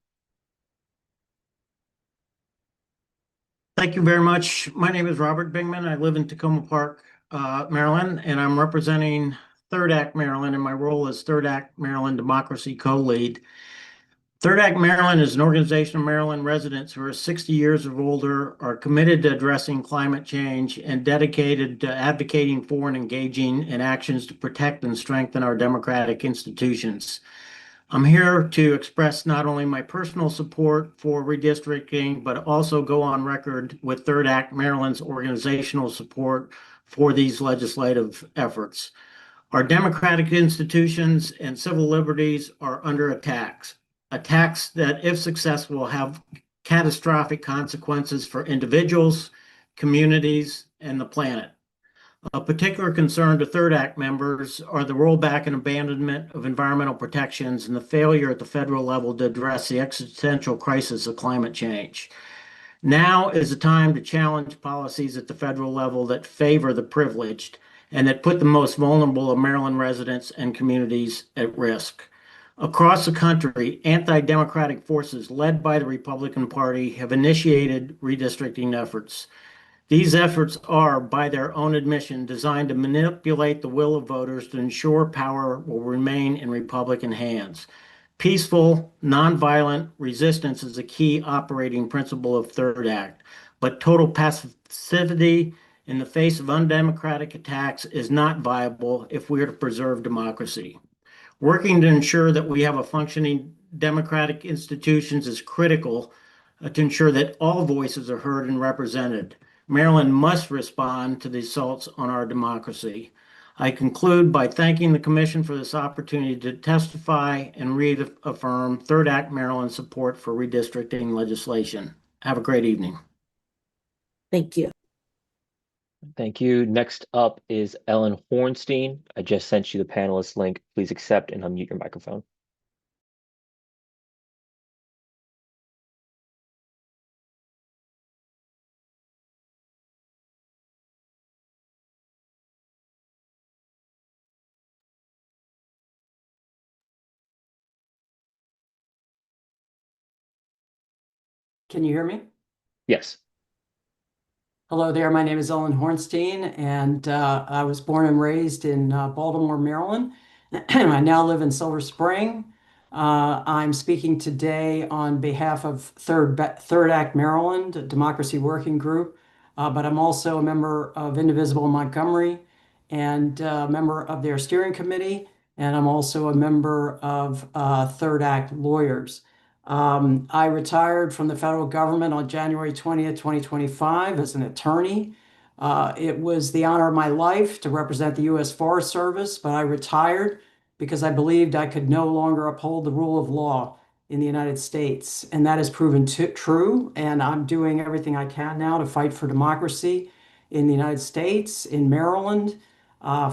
Thank you very much. My name is Robert Bingman. I live in Tacoma Park, Maryland, and I'm representing Third Act Maryland, and my role is Third Act Maryland Democracy Co-Lead. Third Act Maryland is an organization of Maryland residents who are 60 years or older, are committed to addressing climate change, and dedicated to advocating for and engaging in actions to protect and strengthen our democratic institutions. I'm here to express not only my personal support for redistricting, but also go on record with Third Act Maryland's organizational support for these legislative efforts. Our democratic institutions and civil liberties are under attacks that, if successful, have catastrophic consequences for individuals, communities, and the planet. A particular concern to Third Act members are the rollback and abandonment of environmental protections and the failure at the federal level to address the existential crisis of climate change. Now is the time to challenge policies at the federal level that favor the privileged and that put the most vulnerable of Maryland residents and communities at risk. Across the country, anti-democratic forces led by the Republican Party have initiated redistricting efforts. These efforts are, by their own admission, designed to manipulate the will of voters to ensure power will remain in Republican hands. Peaceful, nonviolent resistance is a key operating principle of Third Act, but total passivity in the face of undemocratic attacks is not viable if we are to preserve democracy. Working to ensure that we have a functioning democratic institutions is critical to ensure that all voices are heard and represented. Maryland must respond to the assaults on our democracy. I conclude by thanking the Commission for this opportunity to testify and reaffirm Third Act Maryland support for redistricting legislation. Have a great evening. Thank you. Thank you. Next up is Ellen Hornstein. I just sent you the panelist link. Please accept and unmute your microphone. Can you hear me? Yes. Hello there. My name is Ellen Hornstein, and I was born and raised in Baltimore, Maryland. I now live in Silver Spring. I'm speaking today on behalf of Third Act Maryland, a democracy working group, but I'm also a member of Indivisible Montgomery and a member of their steering committee, and I'm also a member of Third Act Lawyers. I retired from the federal government on January 20th, 2025 as an attorney. It was the honor of my life to represent the U.S. Forest Service, but I retired because I believed I could no longer uphold the rule of law in the United States. And that has proven true. And I'm doing everything I can now to fight for democracy in the United States, in Maryland,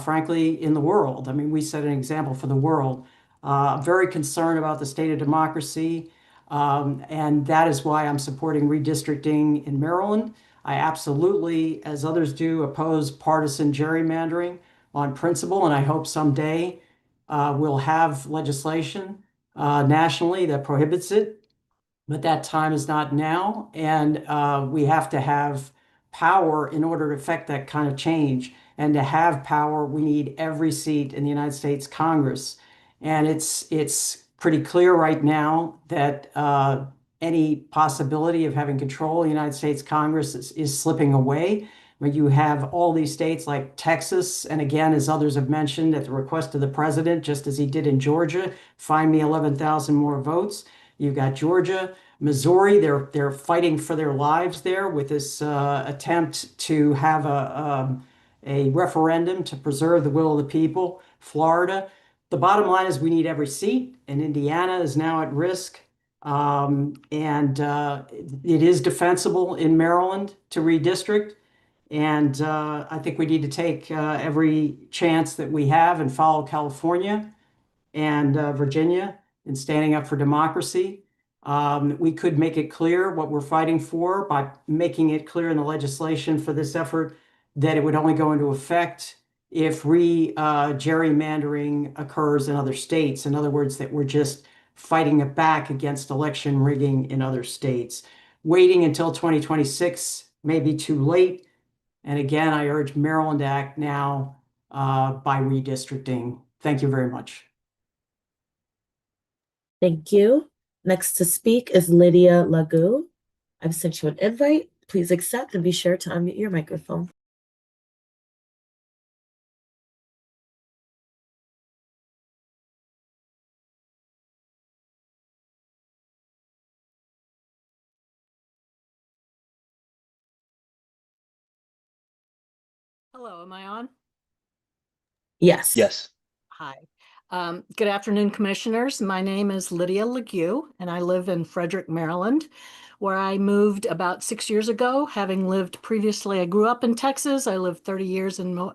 frankly, in the world. I mean, we set an example for the world. I'm very concerned about the state of democracy. And that is why I'm supporting redistricting in Maryland. I absolutely, as others do, oppose partisan gerrymandering on principle, and I hope someday we'll have legislation nationally that prohibits it, but that time is not now, and we have to have power in order to affect that kind of change. And to have power, we need every seat in the United States Congress. And it's pretty clear right now that any possibility of having control of the United States Congress is slipping away. When you have all these states like Texas, and again, as others have mentioned, at the request of the president, just as he did in Georgia, find me 11,000 more votes. You've got Georgia, Missouri. They're fighting for their lives there with this attempt to have a referendum to preserve the will of the people. Florida. The bottom line is we need every seat, and Indiana is now at risk. It is defensible in Maryland to redistrict. And I think we need to take every chance that we have and follow California and Virginia in standing up for democracy. We could make it clear what we're fighting for by making it clear in the legislation for this effort that it would only go into effect if gerrymandering occurs in other states. In other words, that we're just fighting it back against election rigging in other states. Waiting until 2026 may be too late. And again, I urge Maryland to act now by redistricting. Thank you very much. Thank you. Next to speak is Lydia Lagoo. I've sent you an invite. Please accept and be sure to unmute your microphone. Hello, am I on? Yes. Yes. Hi. Good afternoon, commissioners. My name is Lydia Legue, and I live in Frederick, Maryland, where I moved about 6 years ago, having lived previously. I grew up in Texas. I lived 30 years in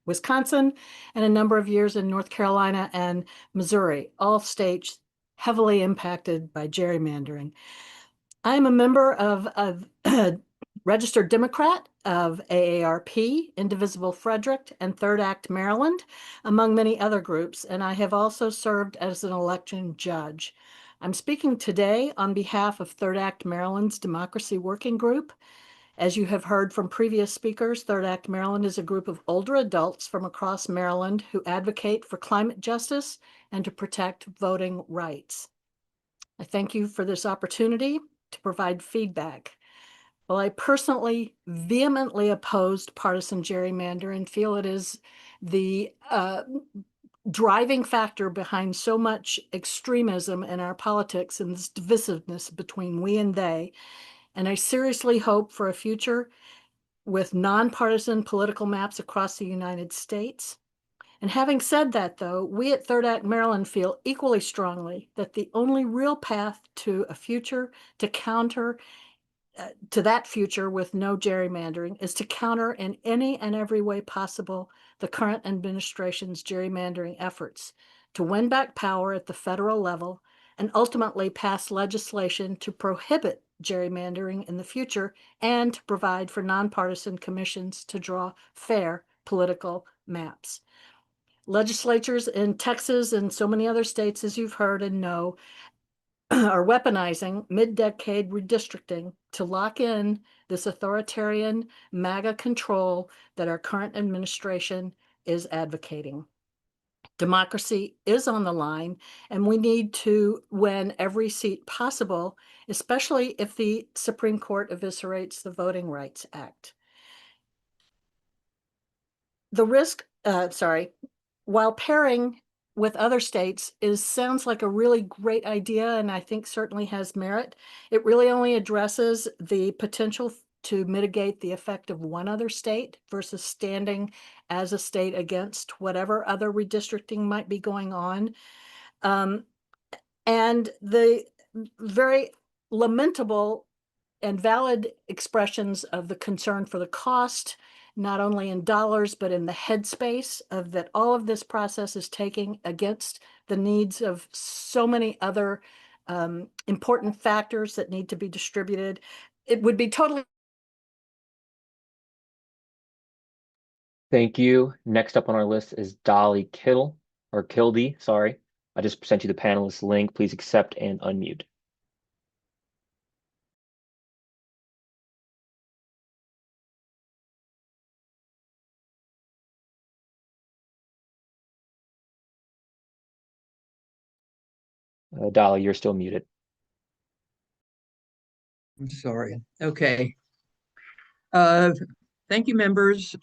Wisconsin and a number of years in North Carolina and Missouri, all states heavily impacted by gerrymandering. I am a member of a registered Democrat of AARP, Indivisible Frederick, and Third Act Maryland, among many other groups, and I have also served as an election judge. I'm speaking today on behalf of Third Act Maryland's Democracy Working Group. As you have heard from previous speakers, Third Act Maryland is a group of older adults from across Maryland who advocate for climate justice and to protect voting rights. I thank you for this opportunity to provide feedback. While I personally vehemently opposed partisan gerrymander and feel it is the driving factor behind so much extremism in our politics and this divisiveness between we and they, and I seriously hope for a future with nonpartisan political maps across the United States. And having said that, though, we at Third Act Maryland feel equally strongly that the only real path to a future to counter to that future with no gerrymandering is to counter in any and every way possible the current administration's gerrymandering efforts, to win back power at the federal level, and ultimately pass legislation to prohibit gerrymandering in the future and to provide for nonpartisan commissions to draw fair political maps. Legislatures in Texas and so many other states, as you've heard and know, are weaponizing mid-decade redistricting to lock in this authoritarian MAGA control that our current administration is advocating. Democracy is on the line, and we need to win every seat possible, especially if the Supreme Court eviscerates the Voting Rights Act. The risk, while pairing with other states sounds like a really great idea, and I think certainly has merit, it really only addresses the potential to mitigate the effect of one other state versus standing as a state against whatever other redistricting might be going on. And the very lamentable and valid expressions of the concern for the cost, not only in dollars, but in the headspace of that all of this process is taking against the needs of so many other important factors that need to be distributed. It would be totally. Thank you. Next up on our list is Dolly Kildee, sorry. I just sent you the panelist link. Please accept and unmute. Dolly, you're still muted. I'm sorry. Okay. Thank you, members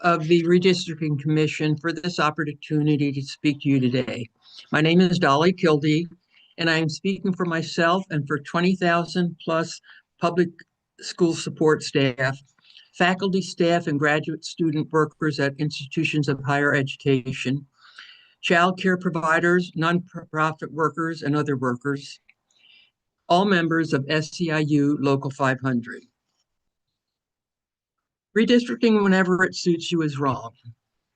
of the Redistricting Commission, for this opportunity to speak to you today. My name is Dolly Kildee, and I am speaking for myself and for 20,000 plus public school support staff, faculty, staff, and graduate student workers at institutions of higher education, child care providers, nonprofit workers, and other workers, all members of SEIU Local 500. Redistricting whenever it suits you is wrong.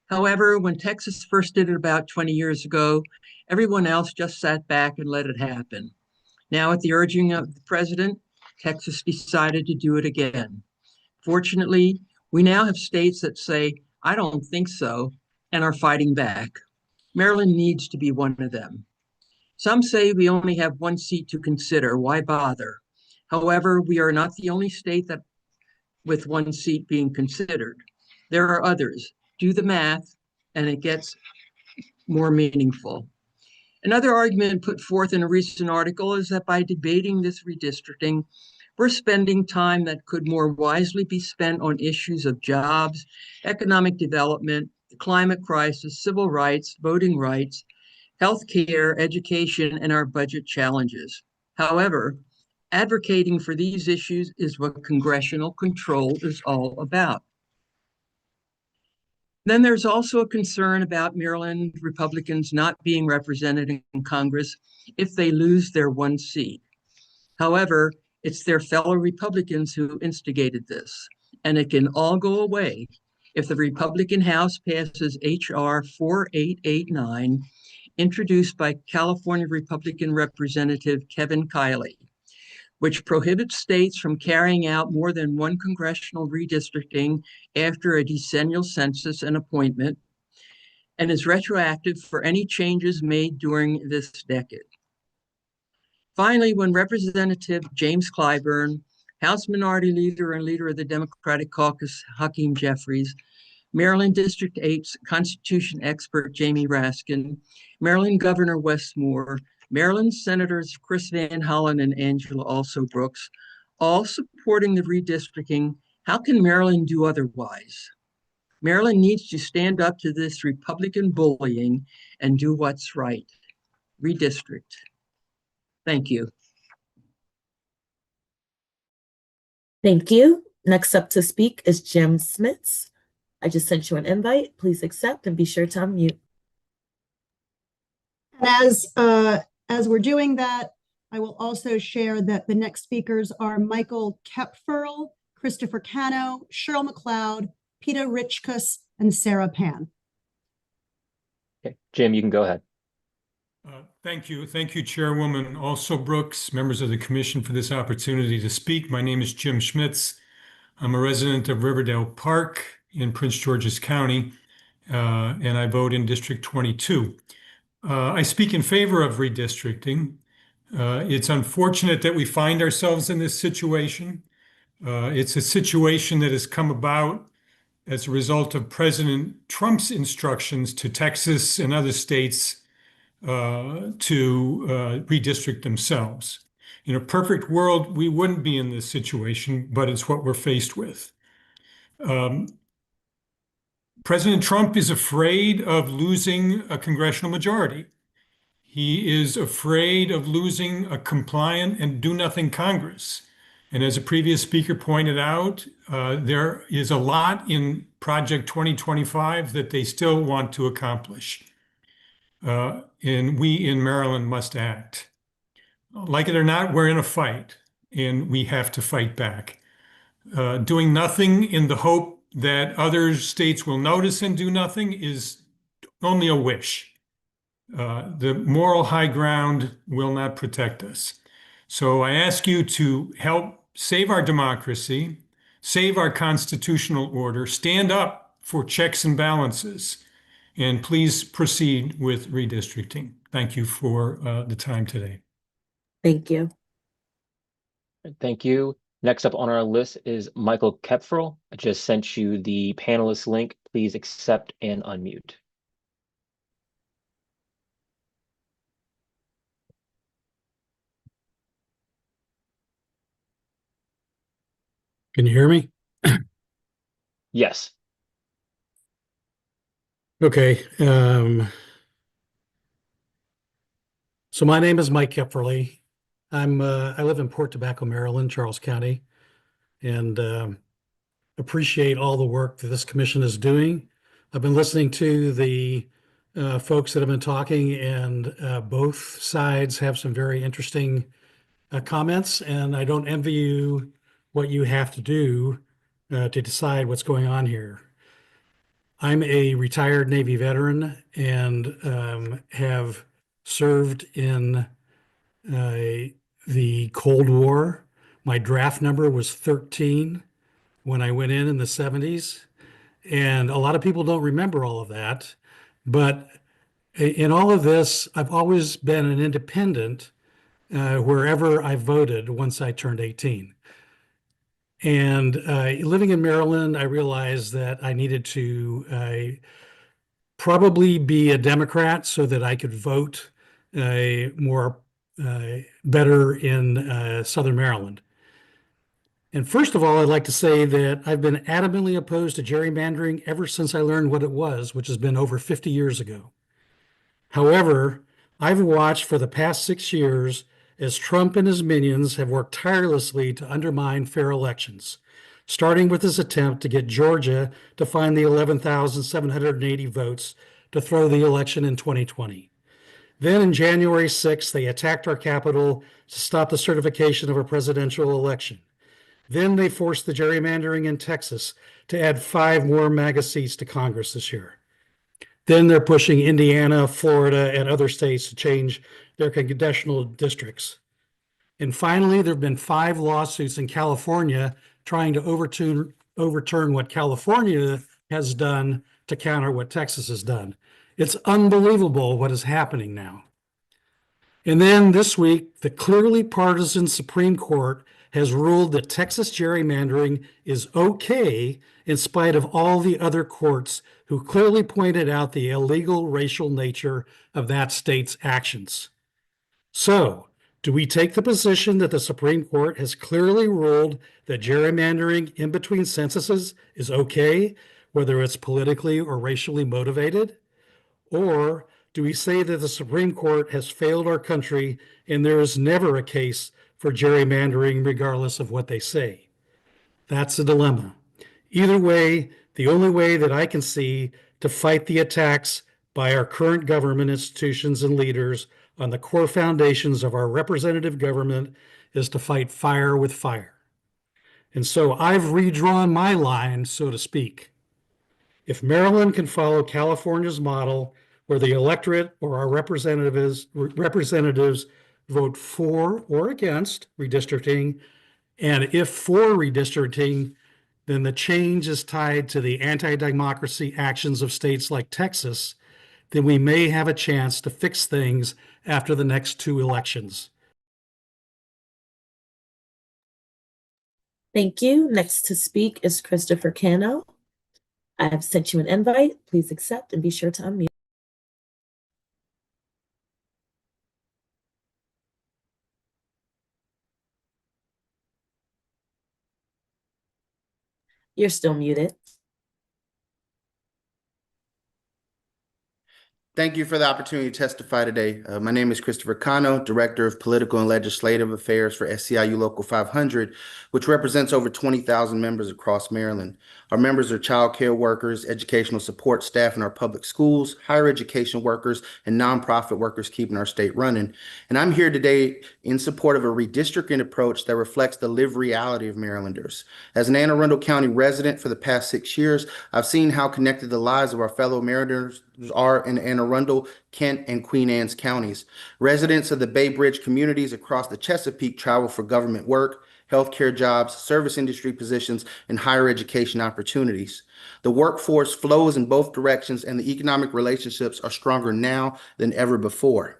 However, when Texas first did it about 20 years ago, everyone else just sat back and let it happen. Now, at the urging of the president, Texas decided to do it again. Fortunately, we now have states that say, I don't think so, and are fighting back. Maryland needs to be one of them. Some say we only have one seat to consider. Why bother? However, we are not the only state that with one seat being considered. There are others. Do the math, and it gets more meaningful. Another argument put forth in a recent article is that by debating this redistricting, we're spending time that could more wisely be spent on issues of jobs, economic development, the climate crisis, civil rights, voting rights, healthcare, education, and our budget challenges. However, advocating for these issues is what congressional control is all about. Then there's also a concern about Maryland Republicans not being represented in Congress if they lose their one seat. However, it's their fellow Republicans who instigated this, and it can all go away if the Republican House passes H.R. 4889, introduced by California Republican Representative Kevin Kiley, which prohibits states from carrying out more than one congressional redistricting after a decennial census and appointment, and is retroactive for any changes made during this decade. Finally, when Representative James Clyburn, House Minority Leader and Leader of the Democratic Caucus, Hakeem Jeffries, Maryland District 8's Constitution expert, Jamie Raskin, Maryland Governor Wes Moore, Maryland Senators Chris Van Hollen and Angela Also Brooks, all supporting the redistricting, how can Maryland do otherwise? Maryland needs to stand up to this Republican bullying and do what's right. Redistrict. Thank you. Thank you. Next up to speak is Jim Smits. I just sent you an invite. Please accept and be sure to unmute. And as we're doing that, I will also share that the next speakers are Michael Kepferl, Christopher Cano, Cheryl McLeod, Peter Richkus, and Sarah Pan. Okay. Jim, you can go ahead. Thank you. Thank you, Chairwoman Also Brooks, members of the Commission for this opportunity to speak. My name is Jim Schmitz. I'm a resident of Riverdale Park in Prince George's County, and I vote in District 22. I speak in favor of redistricting. It's unfortunate that we find ourselves in this situation. It's a situation that has come about as a result of President Trump's instructions to Texas and other states to redistrict themselves. In a perfect world, we wouldn't be in this situation, but it's what we're faced with. President Trump is afraid of losing a congressional majority. He is afraid of losing a compliant and do-nothing Congress. And as a previous speaker pointed out, there is a lot in Project 2025 that they still want to accomplish. And we in Maryland must act. Like it or not, we're in a fight, and we have to fight back. Doing nothing in the hope that other states will notice and do nothing is only a wish. The moral high ground will not protect us. So I ask you to help save our democracy, save our constitutional order, stand up for checks and balances, and please proceed with redistricting. Thank you for the time today. Thank you. Thank you. Next up on our list is Michael Kepferl. I just sent you the panelist link. Please accept and unmute. Can you hear me? Yes. Okay. So my name is Mike Kepferly. I live in Port Tobacco, Maryland, Charles County, and appreciate all the work that this commission is doing. I've been listening to the folks that have been talking, and both sides have some very interesting comments, and I don't envy you what you have to do to decide what's going on here. I'm a retired Navy veteran and have served in the Cold War. My draft number was 13 when I went in the 70s. And a lot of people don't remember all of that. But in all of this, I've always been an independent wherever I voted once I turned 18. And living in Maryland, I realized that I needed to probably be a Democrat so that I could vote more better in Southern Maryland. And first of all, I'd like to say that I've been adamantly opposed to gerrymandering ever since I learned what it was, which has been over 50 years ago. However, I've watched for the past 6 years as Trump and his minions have worked tirelessly to undermine fair elections. starting with his attempt to get Georgia to find the 11,780 votes to throw the election in 2020. Then on January 6th, they attacked our Capitol to stop the certification of a presidential election. Then they forced the gerrymandering in Texas to add 5 more MAGA seats to Congress this year. Then they're pushing Indiana, Florida, and other states to change their congressional districts. And finally, there have been 5 lawsuits in California trying to overturn what California has done to counter what Texas has done. It's unbelievable what is happening now. And then this week, the clearly partisan Supreme Court has ruled that Texas gerrymandering is okay in spite of all the other courts who clearly pointed out the illegal racial nature of that state's actions. So, do we take the position that the Supreme Court has clearly ruled that gerrymandering in between censuses is okay, whether it's politically or racially motivated? Or do we say that the Supreme Court has failed our country and there is never a case for gerrymandering regardless of what they say? That's a dilemma. Either way, the only way that I can see to fight the attacks by our current government institutions and leaders on the core foundations of our representative government is to fight fire with fire. And so I've redrawn my line, so to speak. If Maryland can follow California's model, where the electorate or our representatives vote for or against redistricting, and if for redistricting, then the change is tied to the anti-democracy actions of states like Texas, then we may have a chance to fix things after the next 2 elections. Thank you. Next to speak is Christopher Cano. I have sent you an invite. Please accept and be sure to unmute. You're still muted. Thank you for the opportunity to testify today. My name is Christopher Cano, Director of Political and Legislative Affairs for SEIU Local 500, which represents over 20,000 members across Maryland. Our members are child care workers, educational support staff in our public schools, higher education workers, and nonprofit workers keeping our state running. And I'm here today in support of a redistricting approach that reflects the lived reality of Marylanders. As an Anne Arundel County resident for the past 6 years, I've seen how connected the lives of our fellow Marylanders are in Anne Arundel, Kent, and Queen Anne's counties. Residents of the Bay Bridge communities across the Chesapeake travel for government work, healthcare jobs, service industry positions, and higher education opportunities. The workforce flows in both directions, and the economic relationships are stronger now than ever before.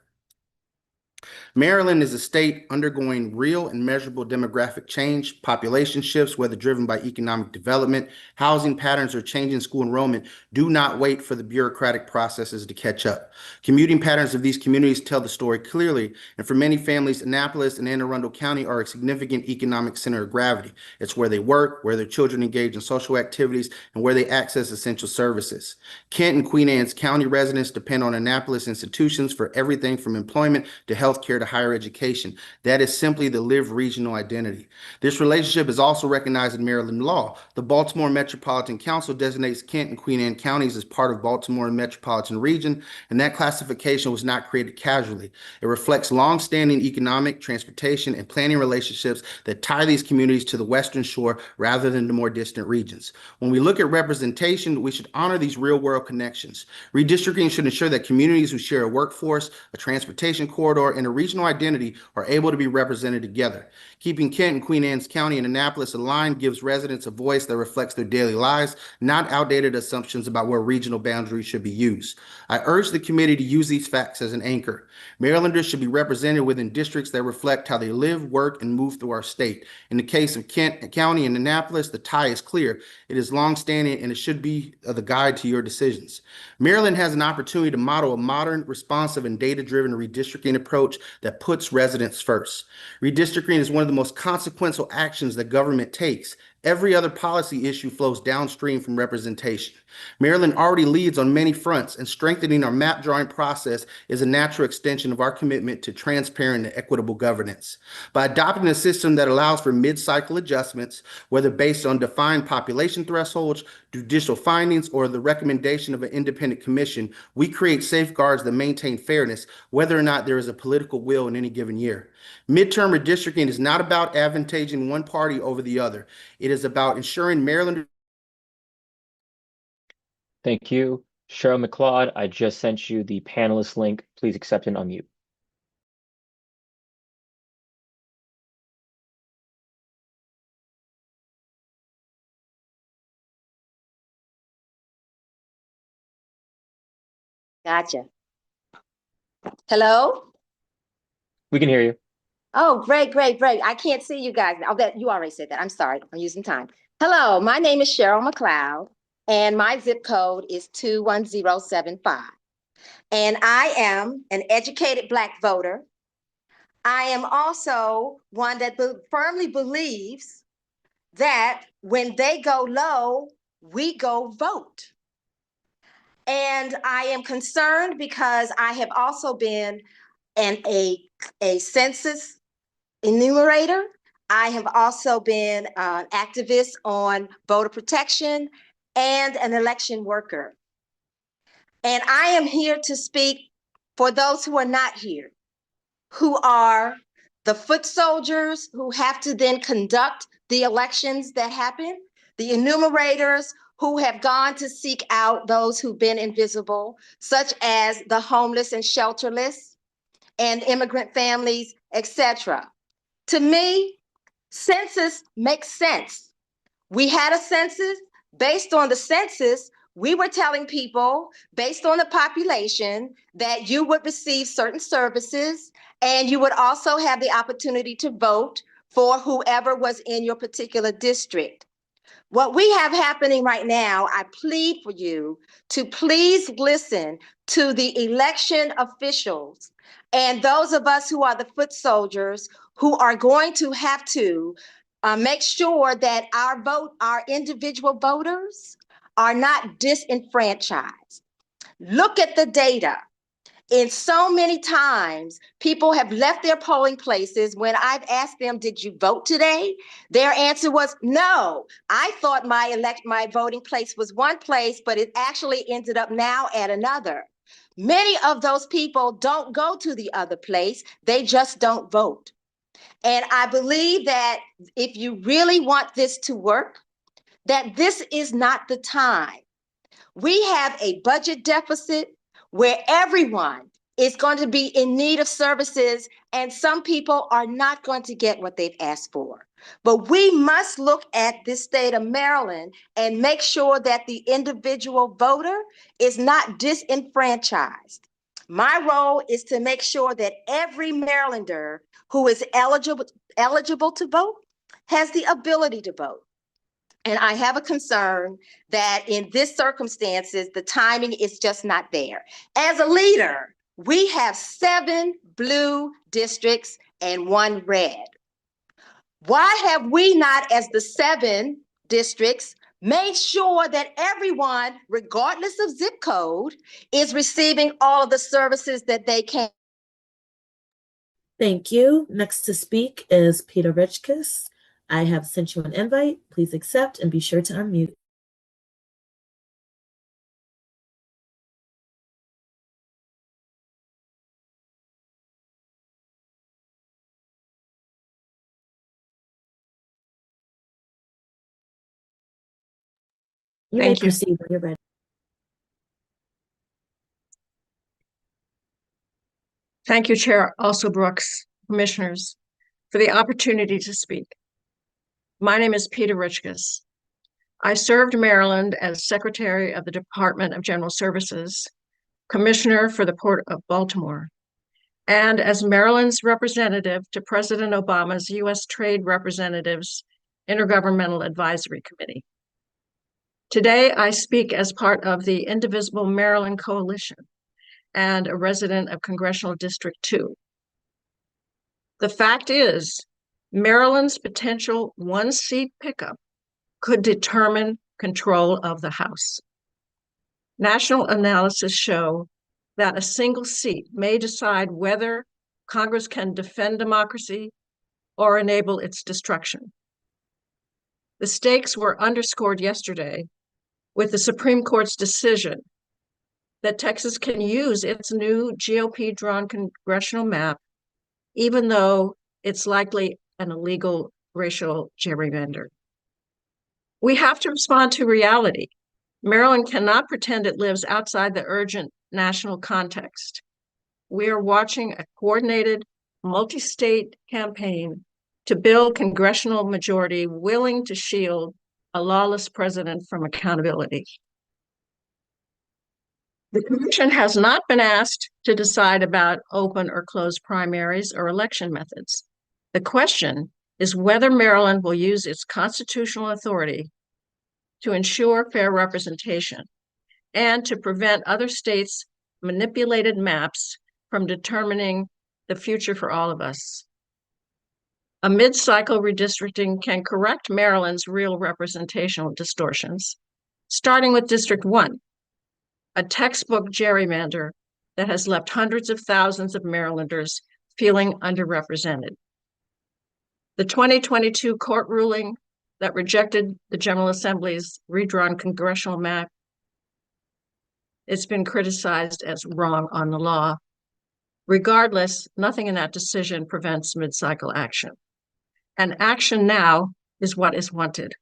Maryland is a state undergoing real and measurable demographic change. Population shifts, whether driven by economic development, housing patterns, or changing school enrollment, do not wait for the bureaucratic processes to catch up. Commuting patterns of these communities tell the story clearly, and for many families, Annapolis and Anne Arundel County are a significant economic center of gravity. It's where they work, where their children engage in social activities, and where they access essential services. Kent and Queen Anne's County residents depend on Annapolis institutions for everything from employment to healthcare to higher education. That is simply the lived regional identity. This relationship is also recognized in Maryland law. The Baltimore Metropolitan Council designates Kent and Queen Anne counties as part of Baltimore and Metropolitan Region, and that classification was not created casually. It reflects longstanding economic, transportation, and planning relationships that tie these communities to the Western Shore rather than the more distant regions. When we look at representation, we should honor these real-world connections. Redistricting should ensure that communities who share a workforce, a transportation corridor, and a regional identity are able to be represented together. Keeping Kent and Queen Anne's County and Annapolis aligned gives residents a voice that reflects their daily lives, not outdated assumptions about where regional boundaries should be used. I urge the committee to use these facts as an anchor. Marylanders should be represented within districts that reflect how they live, work, and move through our state. In the case of Kent County and Annapolis, the tie is clear. It is longstanding, and it should be the guide to your decisions. Maryland has an opportunity to model a modern, responsive, and data-driven redistricting approach that puts residents first. Redistricting is one of the most consequential actions that government takes. Every other policy issue flows downstream from representation. Maryland already leads on many fronts, and strengthening our map drawing process is a natural extension of our commitment to transparent and equitable governance. By adopting a system that allows for mid-cycle adjustments, whether based on defined population thresholds, judicial findings, or the recommendation of an independent commission, we create safeguards that maintain fairness, whether or not there is a political will in any given year. Midterm redistricting is not about advantaging one party over the other. It is about ensuring Maryland. Thank you. Cheryl McLeod, I just sent you the panelist link. Please accept and unmute. Gotcha. Hello? We can hear you. Oh, great, great, great. I can't see you guys. Oh, that you already said that. I'm sorry. I'm using time. Hello, my name is Cheryl McLeod, and my zip code is 21075. And I am an educated Black voter. I am also one that firmly believes that when they go low, we go vote. And I am concerned because I have also been a census enumerator. I have also been an activist on voter protection and an election worker. And I am here to speak for those who are not here, who are the foot soldiers who have to then conduct the elections that happen, the enumerators who have gone to seek out those who've been invisible, such as the homeless and shelterless and immigrant families, etc. To me, census makes sense. We had a census. Based on the census, we were telling people, based on the population, that you would receive certain services and you would also have the opportunity to vote for whoever was in your particular district. What we have happening right now, I plead for you to please listen to the election officials and those of us who are the foot soldiers who are going to have to make sure that our individual voters are not disenfranchised. Look at the data. In so many times, people have left their polling places when I've asked them, did you vote today? Their answer was, no, I thought my voting place was one place, but it actually ended up now at another. Many of those people don't go to the other place, they just don't vote. And I believe that if you really want this to work, that this is not the time. We have a budget deficit where everyone is going to be in need of services, and some people are not going to get what they've asked for. But we must look at this state of Maryland and make sure that the individual voter is not disenfranchised. My role is to make sure that every Marylander who is eligible to vote has the ability to vote. And I have a concern that in this circumstances, the timing is just not there. As a leader, we have 7 blue districts and 1 red. Why have we not, as the 7 districts, made sure that everyone, regardless of zip code, is receiving all of the services that they can? Thank you. Next to speak is Peter Richkes. I have sent you an invite. Please accept and be sure to unmute. You may proceed when you're ready. Thank you, Chair Also Brooks, Commissioners, for the opportunity to speak. My name is Peter Richkes. I served Maryland as Secretary of the Department of General Services, Commissioner for the Port of Baltimore, and as Maryland's representative to President Obama's U.S. Trade Representatives Intergovernmental Advisory Committee. Today, I speak as part of the Indivisible Maryland Coalition and a resident of Congressional District 2. The fact is, Maryland's potential 1-seat pickup could determine control of the House. National analysis show that a single seat may decide whether Congress can defend democracy or enable its destruction. The stakes were underscored yesterday with the Supreme Court's decision that Texas can use its new GOP-drawn congressional map, even though it's likely an illegal racial gerrymander. We have to respond to reality. Maryland cannot pretend it lives outside the urgent national context. We are watching a coordinated, multi-state campaign to build congressional majority willing to shield a lawless president from accountability. The Commission has not been asked to decide about open or closed primaries or election methods. The question is whether Maryland will use its constitutional authority to ensure fair representation and to prevent other states' manipulated maps from determining the future for all of us. A mid-cycle redistricting can correct Maryland's real representational distortions, starting with District 1, a textbook gerrymander that has left hundreds of thousands of Marylanders feeling underrepresented. The 2022 court ruling that rejected the General Assembly's redrawn congressional map, it's been criticized as wrong on the law. Regardless, nothing in that decision prevents mid-cycle action. And action now is what is wanted.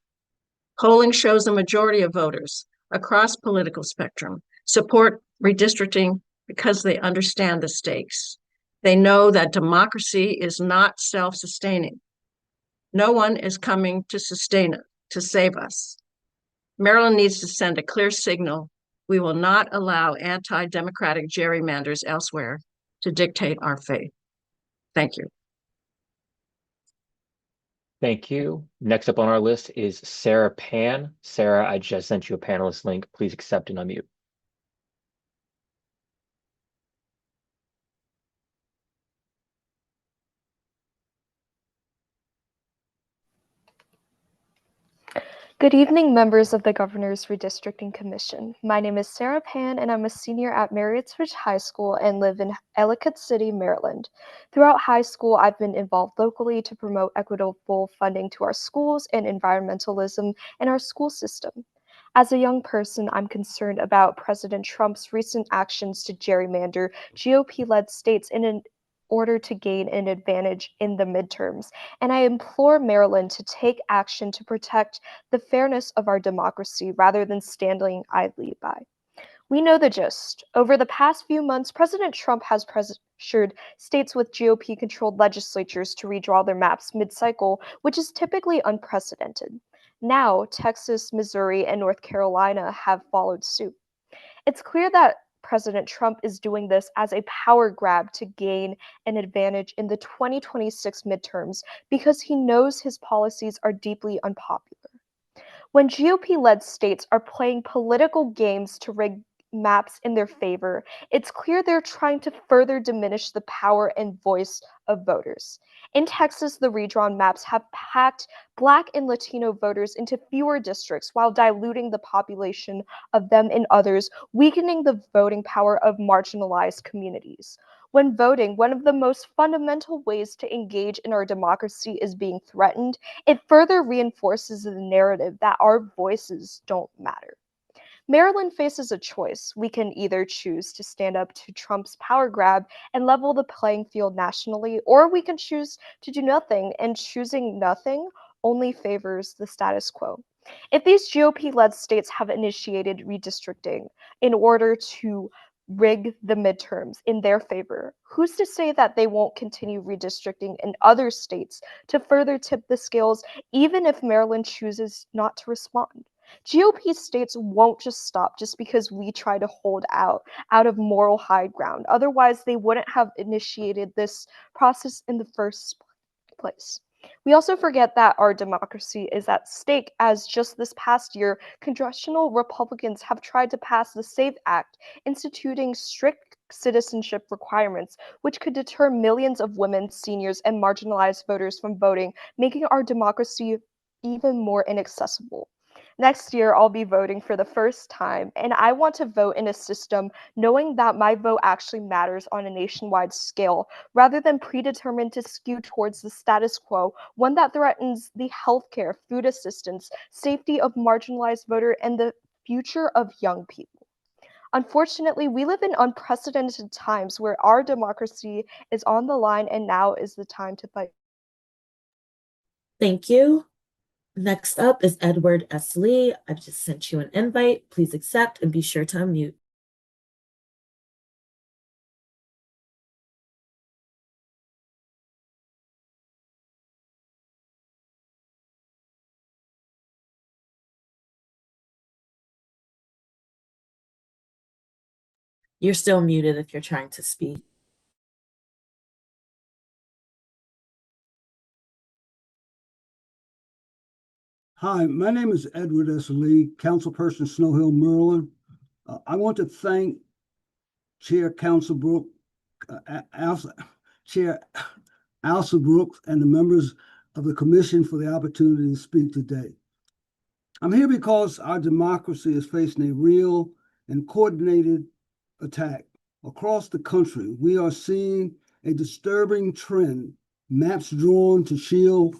Polling shows a majority of voters across political spectrum support redistricting because they understand the stakes. They know that democracy is not self-sustaining. No one is coming to sustain it, to save us. Maryland needs to send a clear signal. We will not allow anti-democratic gerrymanders elsewhere to dictate our fate. Thank you. Thank you. Next up on our list is Sarah Pan. Sarah, I just sent you a panelist link. Please accept and unmute. Good evening, members of the Governor's Redistricting Commission. My name is Sarah Pan, and I'm a senior at Marriotts Ridge High School and live in Ellicott City, Maryland. Throughout high school, I've been involved locally to promote equitable funding to our schools and environmentalism in our school system. As a young person, I'm concerned about President Trump's recent actions to gerrymander GOP-led states in order to gain an advantage in the midterms, and I implore Maryland to take action to protect the fairness of our democracy rather than standing idly by. We know the gist. Over the past few months, President Trump has pressured states with GOP-controlled legislatures to redraw their maps mid-cycle, which is typically unprecedented. Now, Texas, Missouri, and North Carolina have followed suit. It's clear that President Trump is doing this as a power grab to gain an advantage in the 2026 midterms because he knows his policies are deeply unpopular. When GOP-led states are playing political games to rig maps in their favor, it's clear they're trying to further diminish the power and voice of voters. In Texas, the redrawn maps have packed Black and Latino voters into fewer districts while diluting the population of them in others, weakening the voting power of marginalized communities. When voting, one of the most fundamental ways to engage in our democracy is being threatened, it further reinforces the narrative that our voices don't matter. Maryland faces a choice. We can either choose to stand up to Trump's power grab and level the playing field nationally, or we can choose to do nothing, and choosing nothing only favors the status quo. If these GOP-led states have initiated redistricting in order to rig the midterms in their favor, who's to say that they won't continue redistricting in other states to further tip the scales, even if Maryland chooses not to respond? GOP states won't just stop just because we try to hold out of moral high ground. Otherwise, they wouldn't have initiated this process in the first place. We also forget that our democracy is at stake, as just this past year, congressional Republicans have tried to pass the SAVE Act, instituting strict citizenship requirements, which could deter millions of women, seniors, and marginalized voters from voting, making our democracy even more inaccessible. Next year, I'll be voting for the first time, and I want to vote in a system knowing that my vote actually matters on a nationwide scale, rather than predetermined to skew towards the status quo, one that threatens the healthcare, food assistance, safety of marginalized voters, and the future of young people. Unfortunately, we live in unprecedented times where our democracy is on the line, and now is the time to fight. Thank you. Next up is Edward S. Lee. I've just sent you an invite. Please accept and be sure to unmute. You're still muted if you're trying to speak. Hi, my name is Edward S. Lee, Councilperson Snow Hill, Maryland. I want to thank Chair Chair Alsa Brooks and the members of the commission for the opportunity to speak today. I'm here because our democracy is facing a real and coordinated attack. Across the country, we are seeing a disturbing trend, maps drawn to shield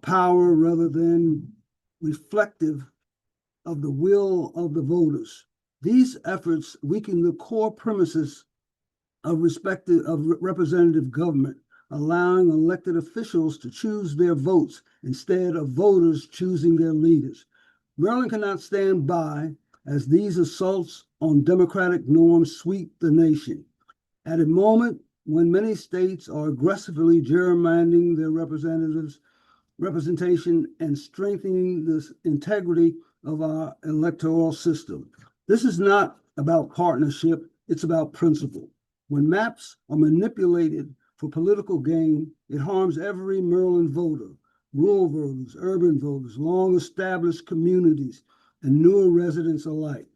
power rather than reflective of the will of the voters. These efforts weaken the core premises of representative government, allowing elected officials to choose their votes instead of voters choosing their leaders. Maryland cannot stand by as these assaults on democratic norms sweep the nation. At a moment when many states are aggressively gerrymandering their representation and strengthening the integrity of our electoral system. This is not about partnership, it's about principle. When maps are manipulated for political gain, it harms every Maryland voter, rural voters, urban voters, long-established communities, and newer residents alike.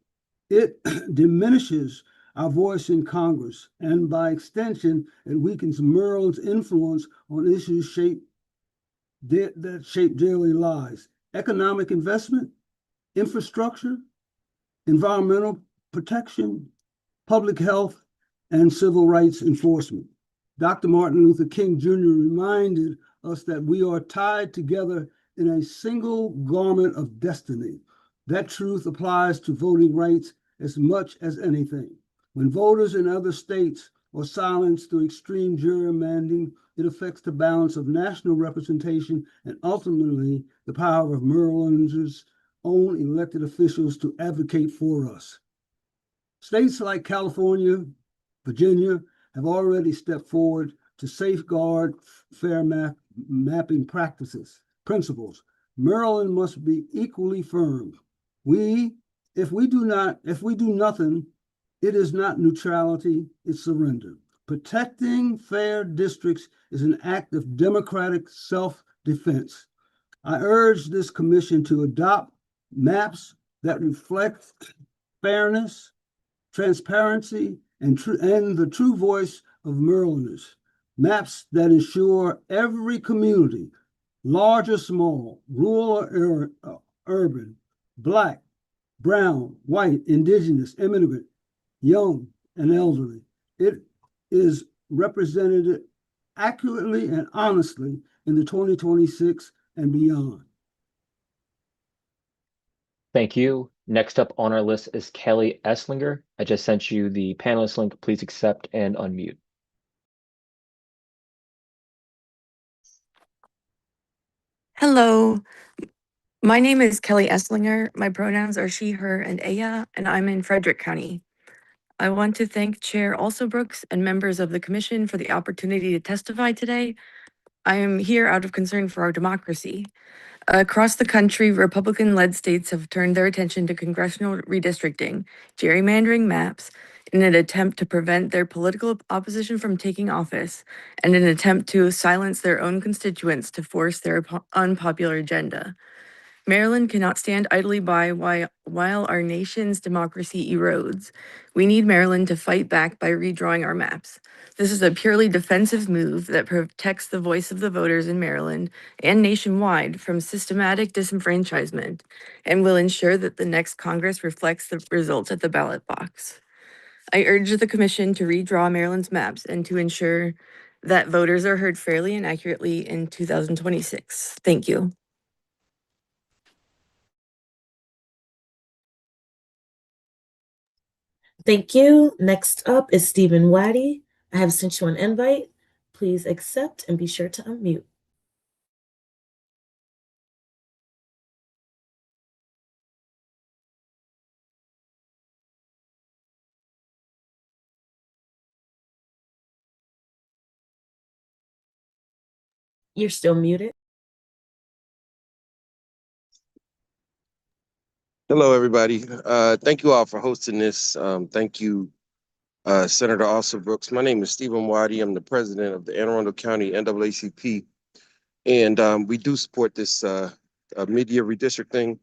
It diminishes our voice in Congress, and by extension, it weakens Maryland's influence on issues that shape daily lives: economic investment, infrastructure, environmental protection, public health, and civil rights enforcement. Dr. Martin Luther King Jr. reminded us that we are tied together in a single garment of destiny. That truth applies to voting rights as much as anything. When voters in other states are silenced through extreme gerrymandering, it affects the balance of national representation and ultimately the power of Marylanders' own elected officials to advocate for us. States like California, Virginia have already stepped forward to safeguard fair mapping principles. Maryland must be equally firm. If we do nothing, it is not neutrality, it's surrender. Protecting fair districts is an act of democratic self-defense. I urge this commission to adopt maps that reflect fairness, transparency, and the true voice of Marylanders. Maps that ensure every community, large or small, rural or urban, Black, brown, white, indigenous, immigrant, young, and elderly, it is represented accurately and honestly in the 2026 and beyond. Thank you. Next up on our list is Kelly Esslinger. I just sent you the panelist link. Please accept and unmute. Hello, my name is Kelly Esslinger. My pronouns are she, her, and Aya, and I'm in Frederick County. I want to thank Chair Also Brooks and members of the commission for the opportunity to testify today. I am here out of concern for our democracy. Across the country, Republican-led states have turned their attention to congressional redistricting, gerrymandering maps, in an attempt to prevent their political opposition from taking office, and an attempt to silence their own constituents to force their unpopular agenda. Maryland cannot stand idly by while our nation's democracy erodes. We need Maryland to fight back by redrawing our maps. This is a purely defensive move that protects the voice of the voters in Maryland and nationwide from systematic disenfranchisement and will ensure that the next Congress reflects the results at the ballot box. I urge the Commission to redraw Maryland's maps and to ensure that voters are heard fairly and accurately in 2026. Thank you. Thank you. Next up is Stephen Waddy. I have sent you an invite. Please accept and be sure to unmute. You're still muted. Hello, everybody. Thank you all for hosting this. Thank you, Senator Alston Brooks. My name is Stephen Waddy. I'm the president of the Anne Arundel County NAACP, and we do support this mid-year redistricting.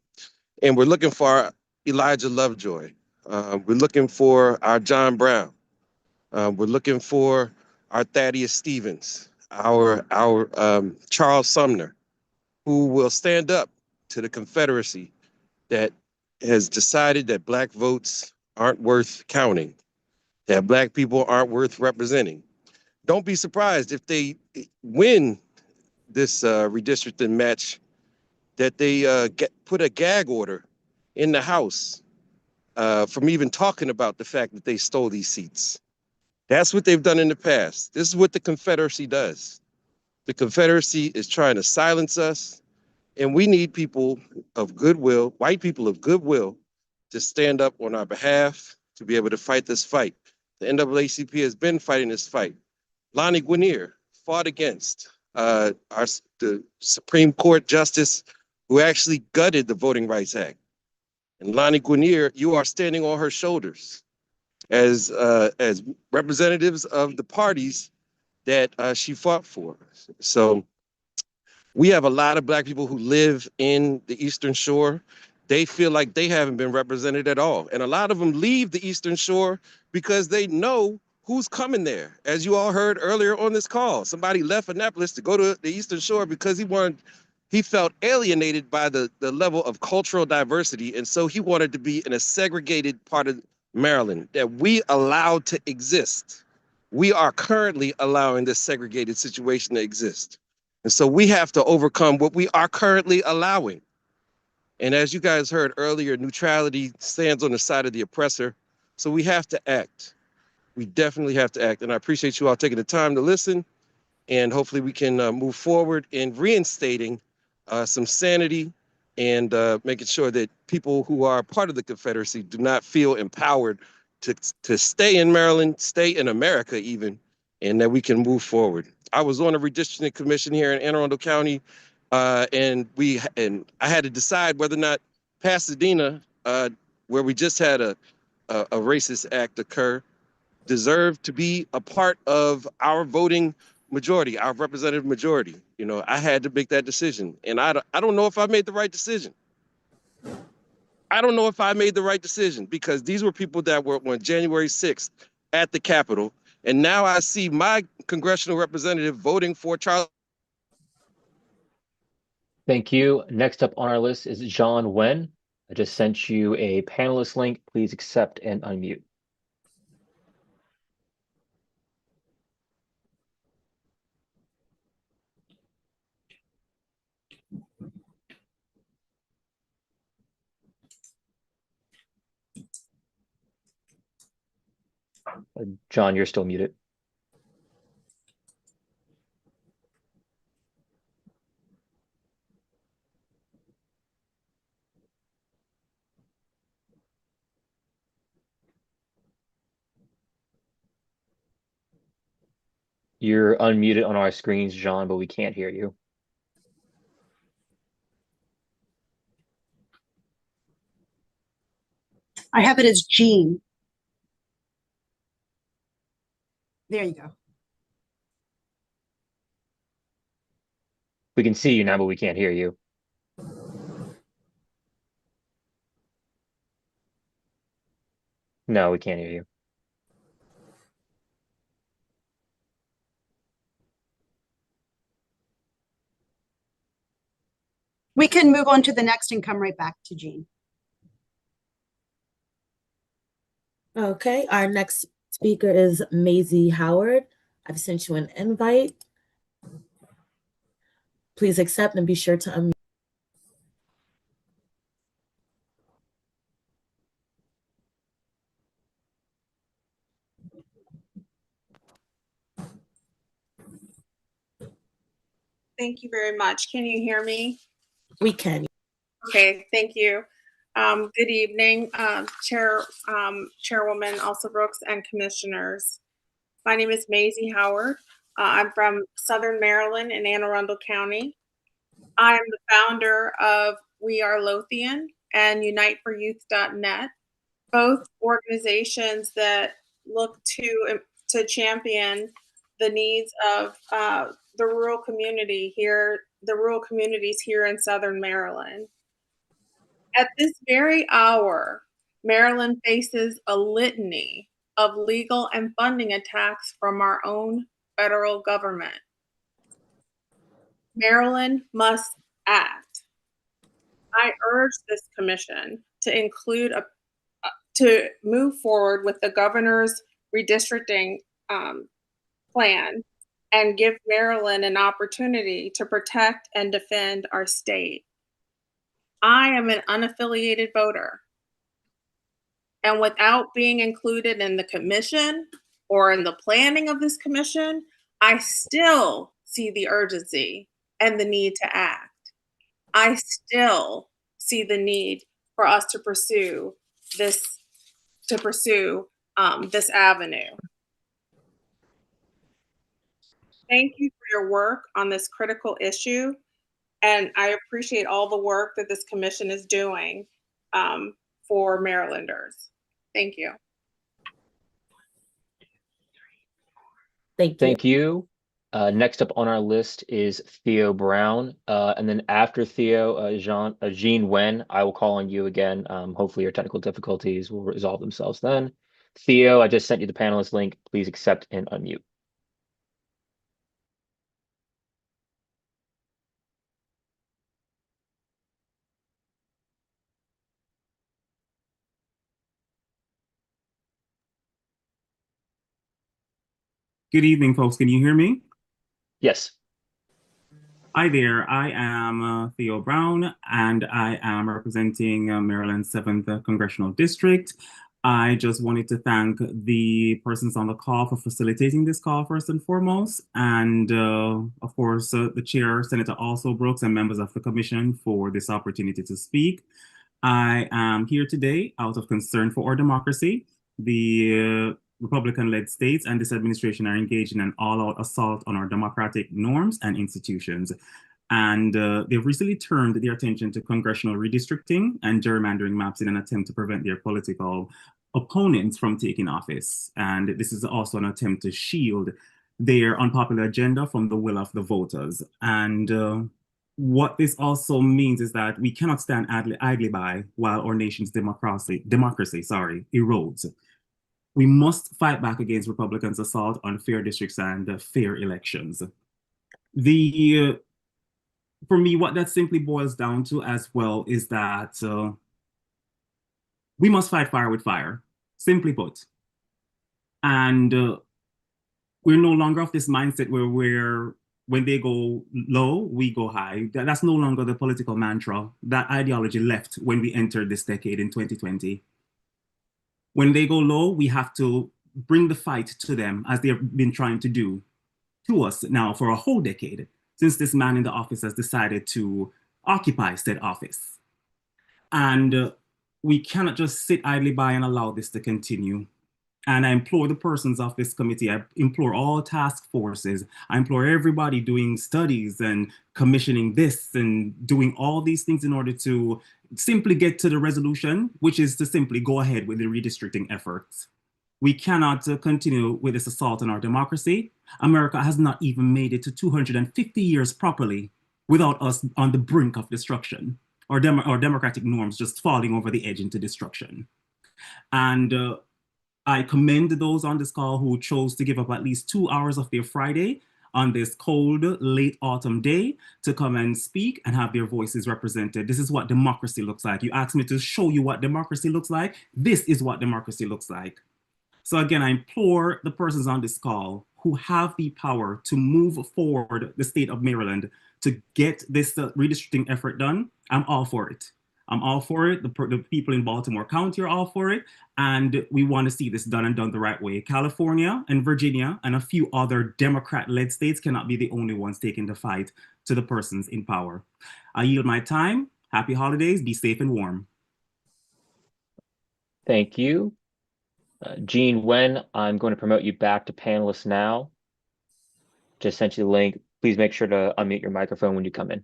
And we're looking for Elijah Lovejoy. We're looking for our John Brown. We're looking for our Thaddeus Stevens, our Charles Sumner, who will stand up to the Confederacy that has decided that Black votes aren't worth counting, that Black people aren't worth representing. Don't be surprised if they win this redistricting match, that they put a gag order in the House from even talking about the fact that they stole these seats. That's what they've done in the past. This is what the Confederacy does. The Confederacy is trying to silence us, and we need people of goodwill, white people of goodwill, to stand up on our behalf, to be able to fight this fight. The NAACP has been fighting this fight. Lonnie Guinier fought against the Supreme Court justice who actually gutted the Voting Rights Act. And Lonnie Guinier, you are standing on her shoulders as representatives of the parties that she fought for. So we have a lot of Black people who live in the Eastern Shore. They feel like they haven't been represented at all. And a lot of them leave the Eastern Shore because they know who's coming there. As you all heard earlier on this call, somebody left Annapolis to go to the Eastern Shore because he felt alienated by the level of cultural diversity. And so he wanted to be in a segregated part of Maryland that we allowed to exist. We are currently allowing this segregated situation to exist. And so we have to overcome what we are currently allowing. And as you guys heard earlier, neutrality stands on the side of the oppressor. So we have to act. We definitely have to act. And I appreciate you all taking the time to listen. And hopefully we can move forward in reinstating some sanity and making sure that people who are part of the Confederacy do not feel empowered to stay in Maryland, stay in America even, and that we can move forward. I was on a redistricting commission here in Anne Arundel County, and I had to decide whether or not Pasadena, where we just had a racist act occur, deserved to be a part of our voting majority, our representative majority. You know, I had to make that decision, and I don't know if I made the right decision. I don't know if I made the right decision, because these were people that were on January 6th at the Capitol. And now I see my congressional representative voting for Charles. Thank you. Next up on our list is John Wen. I just sent you a panelist link. Please accept and unmute. John, you're still muted. You're unmuted on our screens, John, but we can't hear you. I have it as Jean. There you go. We can see you now, but we can't hear you. No, we can't hear you. We can move on to the next and come right back to Jean. Okay, our next speaker is Maisie Howard. I've sent you an invite. Please accept and be sure to unmute. Thank you very much. Can you hear me? We can. Okay, thank you. Good evening, Chairwoman Elsa Brooks and Commissioners. My name is Maisie Howard. I'm from Southern Maryland in Anne Arundel County. I'm the founder of We Are Lothian and UniteForYouth.net, both organizations that look to champion the needs of the rural communities here in Southern Maryland. At this very hour, Maryland faces a litany of legal and funding attacks from our own federal government. Maryland must act. I urge this commission to move forward with the governor's redistricting plan and give Maryland an opportunity to protect and defend our state. I am an unaffiliated voter, and without being included in the commission or in the planning of this commission, I still see the urgency and the need to act. I still see the need for us to pursue this avenue. Thank you for your work on this critical issue, and I appreciate all the work that this commission is doing for Marylanders. Thank you. Thank you. Next up on our list is Theo Brown. And then after Theo, Jean Wen, I will call on you again. Hopefully your technical difficulties will resolve themselves then. Theo, I just sent you the panelist link. Please accept and unmute. Good evening, folks. Can you hear me? Yes. Hi there. I am Theo Brown, and I am representing Maryland's 7th Congressional District. I just wanted to thank the persons on the call for facilitating this call first and foremost, and of course, the chair, Senator Also Brooks, and members of the commission for this opportunity to speak. I am here today out of concern for our democracy. The Republican-led states and this administration are engaged in an all-out assault on our democratic norms and institutions. And they've recently turned their attention to congressional redistricting and gerrymandering maps in an attempt to prevent their political opponents from taking office. And this is also an attempt to shield their unpopular agenda from the will of the voters. And what this also means is that we cannot stand idly by while our nation's democracy erodes. We must fight back against Republicans' assault on fair districts and fair elections. For me, what that simply boils down to as well is that we must fight fire with fire, simply put. And we're no longer of this mindset where when they go low, we go high. That's no longer the political mantra. That ideology left when we entered this decade in 2020. When they go low, we have to bring the fight to them, as they've been trying to do to us now for a whole decade, since this man in the office has decided to occupy said office. And we cannot just sit idly by and allow this to continue. And I implore the persons of this committee, I implore all task forces, I implore everybody doing studies and commissioning this and doing all these things in order to simply get to the resolution, which is to simply go ahead with the redistricting efforts. We cannot continue with this assault on our democracy. America has not even made it to 250 years properly without us on the brink of destruction, or democratic norms just falling over the edge into destruction. And I commend those on this call who chose to give up at least 2 hours of their Friday on this cold, late autumn day to come and speak and have their voices represented. This is what democracy looks like. You asked me to show you what democracy looks like. This is what democracy looks like. So again, I implore the persons on this call who have the power to move forward the state of Maryland to get this redistricting effort done. I'm all for it. I'm all for it. The people in Baltimore County are all for it. And we want to see this done and done the right way. California and Virginia and a few other Democrat-led states cannot be the only ones taking the fight to the persons in power. I yield my time. Happy holidays. Be safe and warm. Thank you. Jean Wen, I'm going to promote you back to panelist now. Just sent you the link. Please make sure to unmute your microphone when you come in.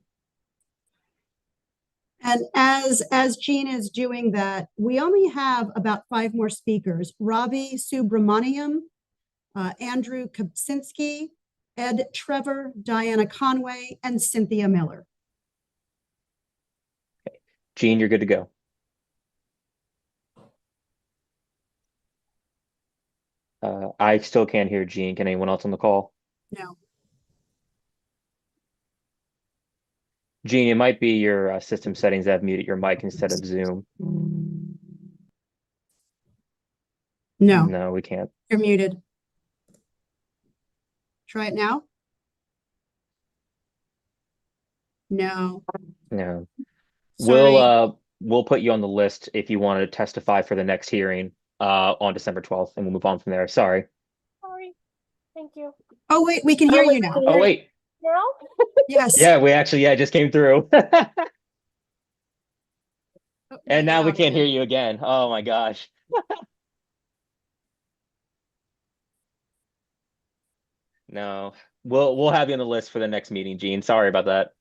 And as Jean is doing that, we only have about 5 more speakers: Ravi Subramaniam, Andrew Kopczynski, Ed Trevor, Diana Conway, and Cynthia Miller. Okay. Jean, you're good to go. I still can't hear Jean. Can anyone else on the call? No. Jean, it might be your system settings that have muted your mic instead of Zoom. No. No, we can't. You're muted. Try it now. No. No. Sorry. We'll put you on the list if you want to testify for the next hearing on December 12th, and we'll move on from there. Sorry. Sorry. Thank you. Oh, wait, we can hear you now. Oh, wait. Now? Yes. Yeah, it just came through. And now we can't hear you again. Oh my gosh. No, we'll have you on the list for the next meeting, Jean. Sorry about that.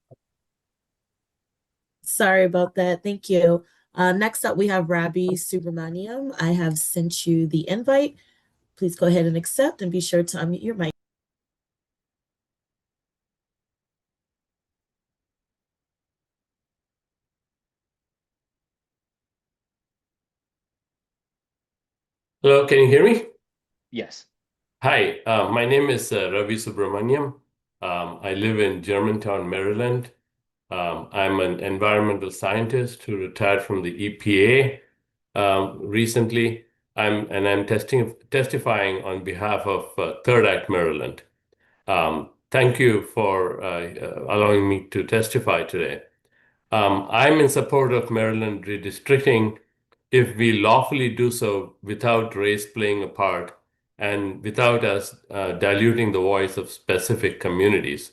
Sorry about that. Thank you. Next up, we have Ravi Subramaniam. I have sent you the invite. Please go ahead and accept and be sure to unmute your mic. Hello, can you hear me? Yes. Hi, my name is Ravi Subramaniam. I live in Germantown, Maryland. I'm an environmental scientist who retired from the EPA recently. I'm testifying on behalf of Third Act Maryland. Thank you for allowing me to testify today. I'm in support of Maryland redistricting if we lawfully do so without race playing a part and without us diluting the voice of specific communities.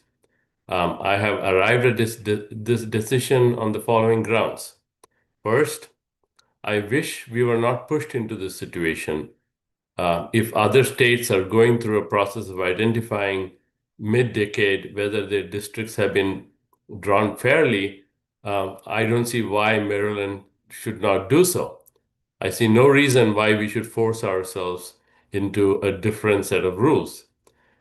I have arrived at this decision on the following grounds. First, I wish we were not pushed into this situation. If other states are going through a process of identifying mid-decade whether their districts have been drawn fairly, I don't see why Maryland should not do so. I see no reason why we should force ourselves into a different set of rules.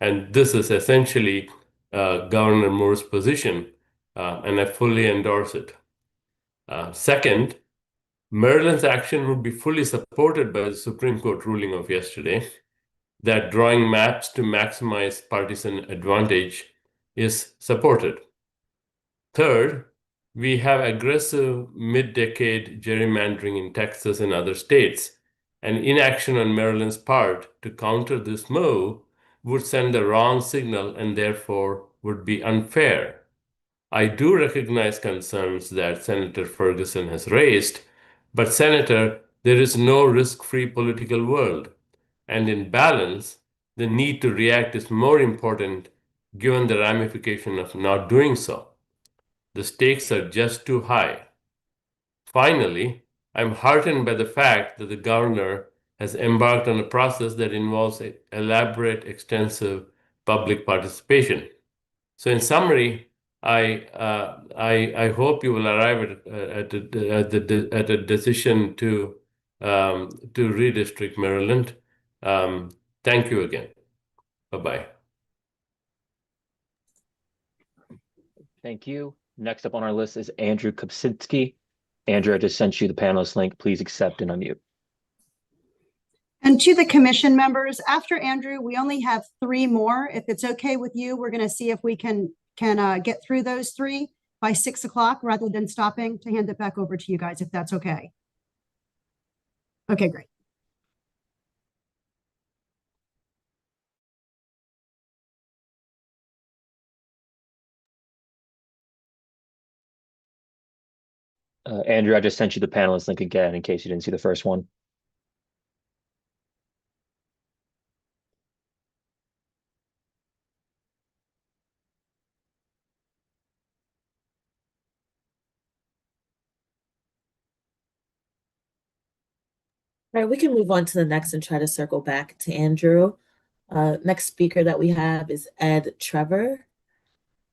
And this is essentially Governor Moore's position, and I fully endorse it. Second, Maryland's action would be fully supported by the Supreme Court ruling of yesterday that drawing maps to maximize partisan advantage is supported. Third, we have aggressive mid-decade gerrymandering in Texas and other states, and inaction on Maryland's part to counter this move would send the wrong signal and therefore would be unfair. I do recognize concerns that Senator Ferguson has raised, but Senator, there is no risk-free political world, and in balance, the need to react is more important given the ramification of not doing so. The stakes are just too high. Finally, I'm heartened by the fact that the governor has embarked on a process that involves elaborate, extensive public participation. So in summary, I hope you will arrive at a decision to redistrict Maryland. Thank you again. Bye-bye. Thank you. Next up on our list is Andrew Kopczynski. Andrew, I just sent you the panelist link. Please accept and unmute. And to the commission members, after Andrew, we only have 3 more. If it's okay with you, we're going to see if we can get through those 3 by 6 o'clock rather than stopping to hand it back over to you guys, if that's okay. Okay, great. Andrew, I just sent you the panelist link again in case you didn't see the first one. All right, we can move on to the next and try to circle back to Andrew. Next speaker that we have is Ed Trevor.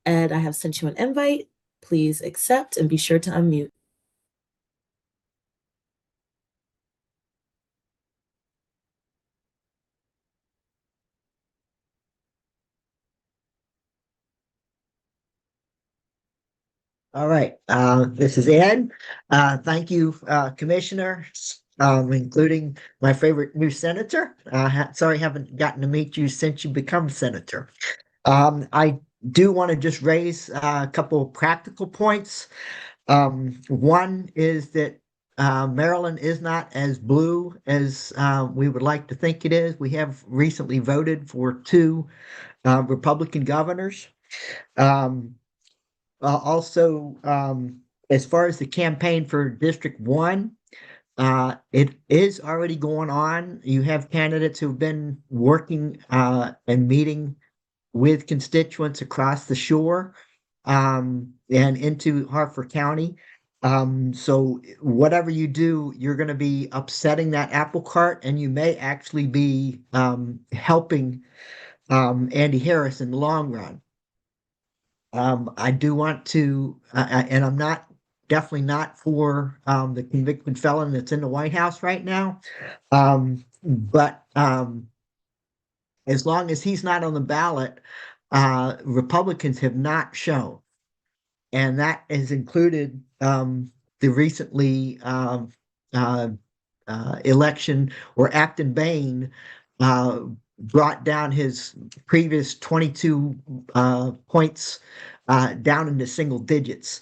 Ed, I have sent you an invite. Please accept and be sure to unmute. All right, this is Ed. Thank you, commissioners, including my favorite new senator. Sorry, haven't gotten to meet you since you become senator. I do want to just raise a couple of practical points. One is that Maryland is not as blue as we would like to think it is. We have recently voted for 2 Republican governors. Also, as far as the campaign for District 1, it is already going on. You have candidates who've been working and meeting with constituents across the shore and into Hartford County. So whatever you do, you're going to be upsetting that apple cart, and you may actually be helping Andy Harris in the long run. I do want to, and I'm definitely not for the convicted felon that's in the White House right now. But as long as he's not on the ballot, Republicans have not shown. And that has included the recently election where Acton Bain brought down his previous 22 points down into single digits.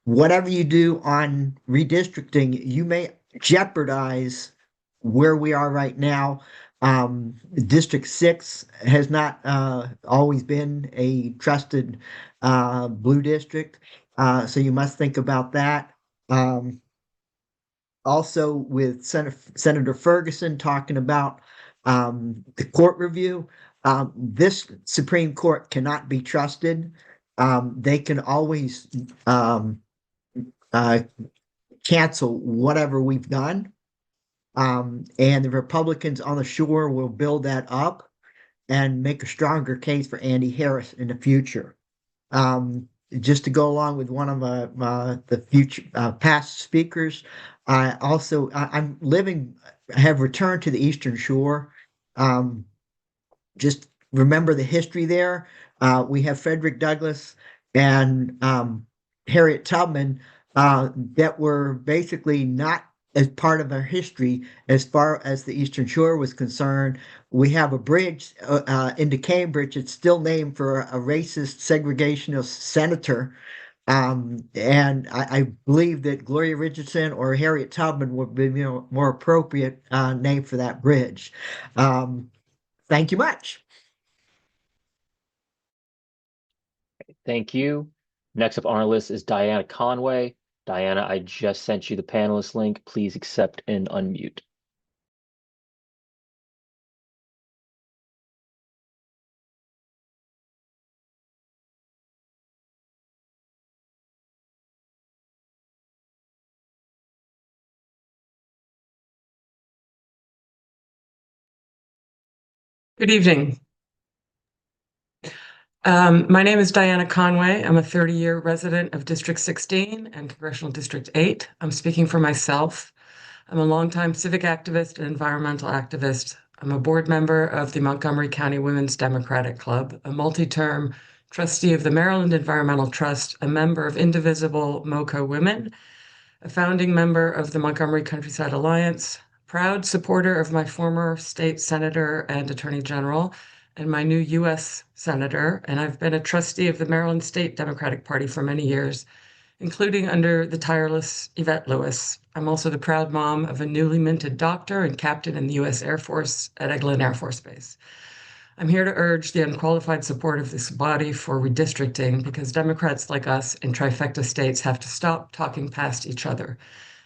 Whatever you do on redistricting, you may jeopardize where we are right now. District 6 has not always been a trusted blue district, so you must think about that. Also, with Senator Ferguson talking about the court review, this Supreme Court cannot be trusted. They can always cancel whatever we've done. And the Republicans on the shore will build that up and make a stronger case for Andy Harris in the future. Just to go along with one of the future past speakers, I have returned to the Eastern Shore. Just remember the history there. We have Frederick Douglass and Harriet Tubman that were basically not as part of our history as far as the Eastern Shore was concerned. We have a bridge into Cambridge. It's still named for a racist segregationist senator. And I believe that Gloria Richardson or Harriet Tubman would be more appropriate name for that bridge. Thank you much. Thank you. Next up on our list is Diana Conway. Diana, I just sent you the panelist link. Please accept and unmute. Good evening. My name is Diana Conway. I'm a 30-year resident of District 16 and Congressional District 8. I'm speaking for myself. I'm a longtime civic activist and environmental activist. I'm a board member of the Montgomery County Women's Democratic Club, a multi-term trustee of the Maryland Environmental Trust, a member of Indivisible MoCo Women, a founding member of the Montgomery Countryside Alliance, proud supporter of my former state senator and attorney general and my new U.S. senator, and I've been a trustee of the Maryland State Democratic Party for many years, including under the tireless Yvette Lewis. I'm also the proud mom of a newly minted doctor and captain in the U.S. Air Force at Eglin Air Force Base. I'm here to urge the unqualified support of this body for redistricting because Democrats like us in trifecta states have to stop talking past each other.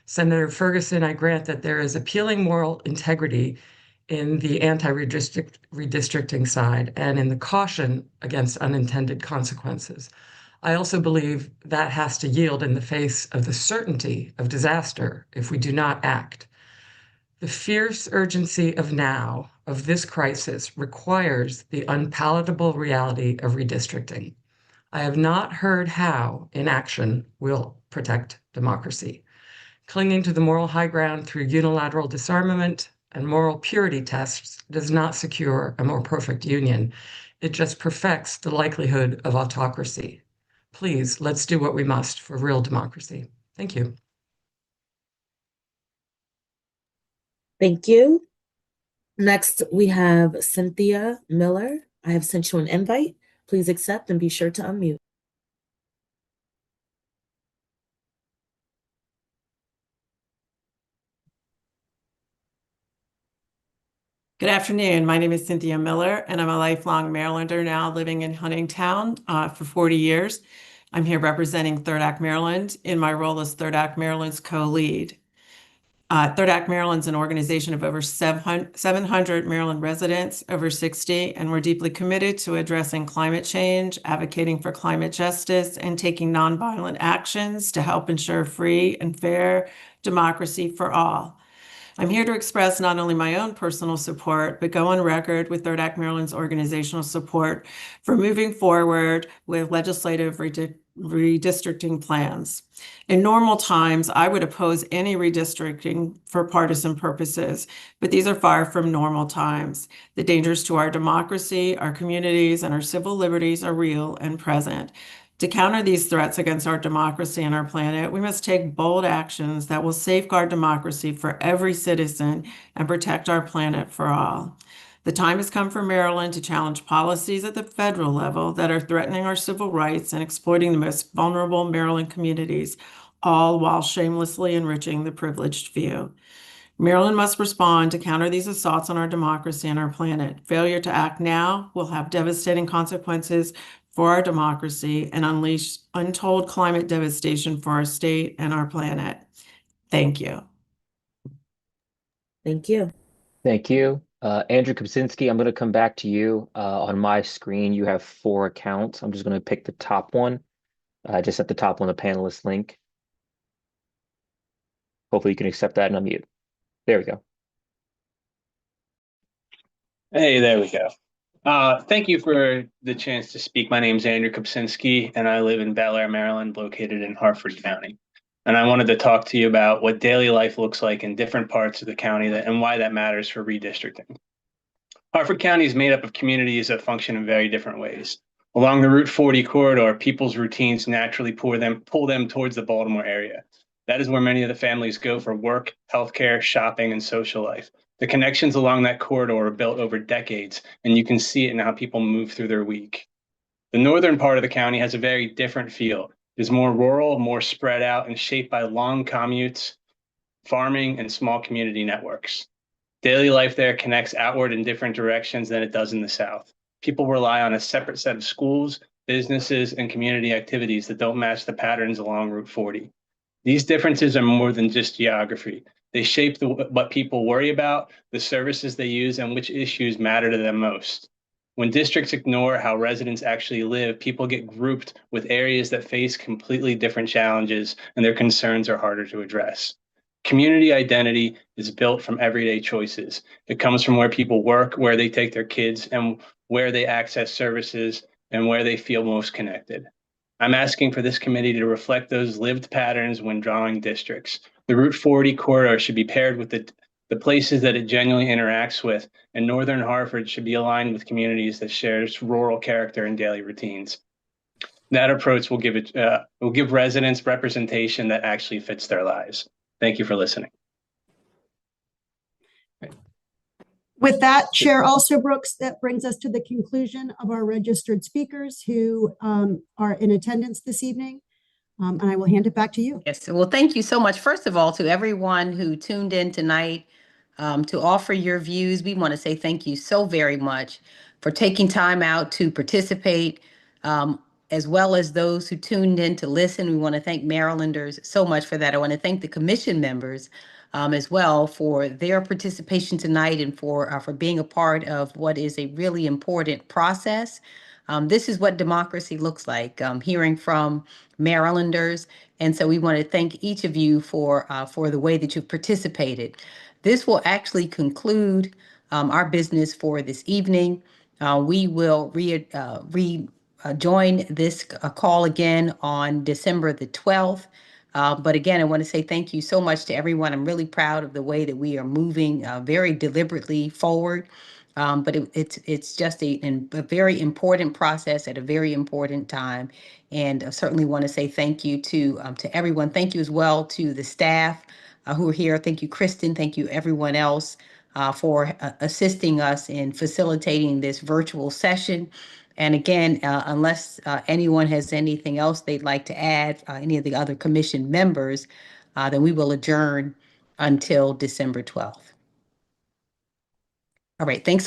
Senator Ferguson, I grant that there is appealing moral integrity in the anti-redistricting side and in the caution against unintended consequences. I also believe that has to yield in the face of the certainty of disaster if we do not act. The fierce urgency of now, of this crisis, requires the unpalatable reality of redistricting. I have not heard how inaction will protect democracy. Clinging to the moral high ground through unilateral disarmament and moral purity tests does not secure a more perfect union. It just perfects the likelihood of autocracy. Please, let's do what we must for real democracy. Thank you. Thank you. Next, we have Cynthia Miller. I have sent you an invite. Please accept and be sure to unmute. Good afternoon. My name is Cynthia Miller, and I'm a lifelong Marylander now living in Huntingtown for 40 years. I'm here representing Third Act Maryland in my role as Third Act Maryland's co-lead. Third Act Maryland's an organization of over 700 Maryland residents over 60, and we're deeply committed to addressing climate change, advocating for climate justice, and taking nonviolent actions to help ensure free and fair democracy for all. I'm here to express not only my own personal support, but go on record with Third Act Maryland's organizational support for moving forward with legislative redistricting plans. In normal times, I would oppose any redistricting for partisan purposes, but these are far from normal times. The dangers to our democracy, our communities, and our civil liberties are real and present. To counter these threats against our democracy and our planet, we must take bold actions that will safeguard democracy for every citizen and protect our planet for all. The time has come for Maryland to challenge policies at the federal level that are threatening our civil rights and exploiting the most vulnerable Maryland communities, all while shamelessly enriching the privileged few. Maryland must respond to counter these assaults on our democracy and our planet. Failure to act now will have devastating consequences for our democracy and unleash untold climate devastation for our state and our planet. Thank you. Thank you. Thank you. Andrew Kopczynski, I'm going to come back to you. On my screen, you have 4 accounts. I'm just going to pick the top one, just at the top on the panelist link. Hopefully you can accept that and unmute. There we go. Hey, there we go. Thank you for the chance to speak. My name is Andrew Kopczynski, and I live in Bel Air, Maryland, located in Harford County. And I wanted to talk to you about what daily life looks like in different parts of the county and why that matters for redistricting. Harford County is made up of communities that function in very different ways. Along the Route 40 corridor, people's routines naturally pull them towards the Baltimore area. That is where many of the families go for work, healthcare, shopping, and social life. The connections along that corridor are built over decades, and you can see it in how people move through their week. The northern part of the county has a very different feel. It is more rural, more spread out, and shaped by long commutes, farming, and small community networks. Daily life there connects outward in different directions than it does in the south. People rely on a separate set of schools, businesses, and community activities that don't match the patterns along Route 40. These differences are more than just geography. They shape what people worry about, the services they use, and which issues matter to them most. When districts ignore how residents actually live, people get grouped with areas that face completely different challenges, and their concerns are harder to address. Community identity is built from everyday choices. It comes from where people work, where they take their kids, and where they access services, and where they feel most connected. I'm asking for this committee to reflect those lived patterns when drawing districts. The Route 40 corridor should be paired with the places that it genuinely interacts with, and Northern Hartford should be aligned with communities that shares rural character and daily routines. That approach will give residents representation that actually fits their lives. Thank you for listening. With that, Chair Also Brooks, that brings us to the conclusion of our registered speakers who are in attendance this evening. And I will hand it back to you. Yes, well, thank you so much. First of all, to everyone who tuned in tonight to offer your views, we want to say thank you so very much for taking time out to participate, as well as those who tuned in to listen. We want to thank Marylanders so much for that. I want to thank the commission members as well for their participation tonight and for being a part of what is a really important process. This is what democracy looks like, hearing from Marylanders. And so we want to thank each of you for the way that you've participated. This will actually conclude our business for this evening. We will join this call again on December the 12th. But again, I want to say thank you so much to everyone. I'm really proud of the way that we are moving very deliberately forward. But it's just a very important process at a very important time. And I certainly want to say thank you to everyone. Thank you as well to the staff who are here. Thank you, Kristen. Thank you, everyone else, for assisting us in facilitating this virtual session. And again, unless anyone has anything else they'd like to add, any of the other commission members, then we will adjourn until December 12th. All right, thanks.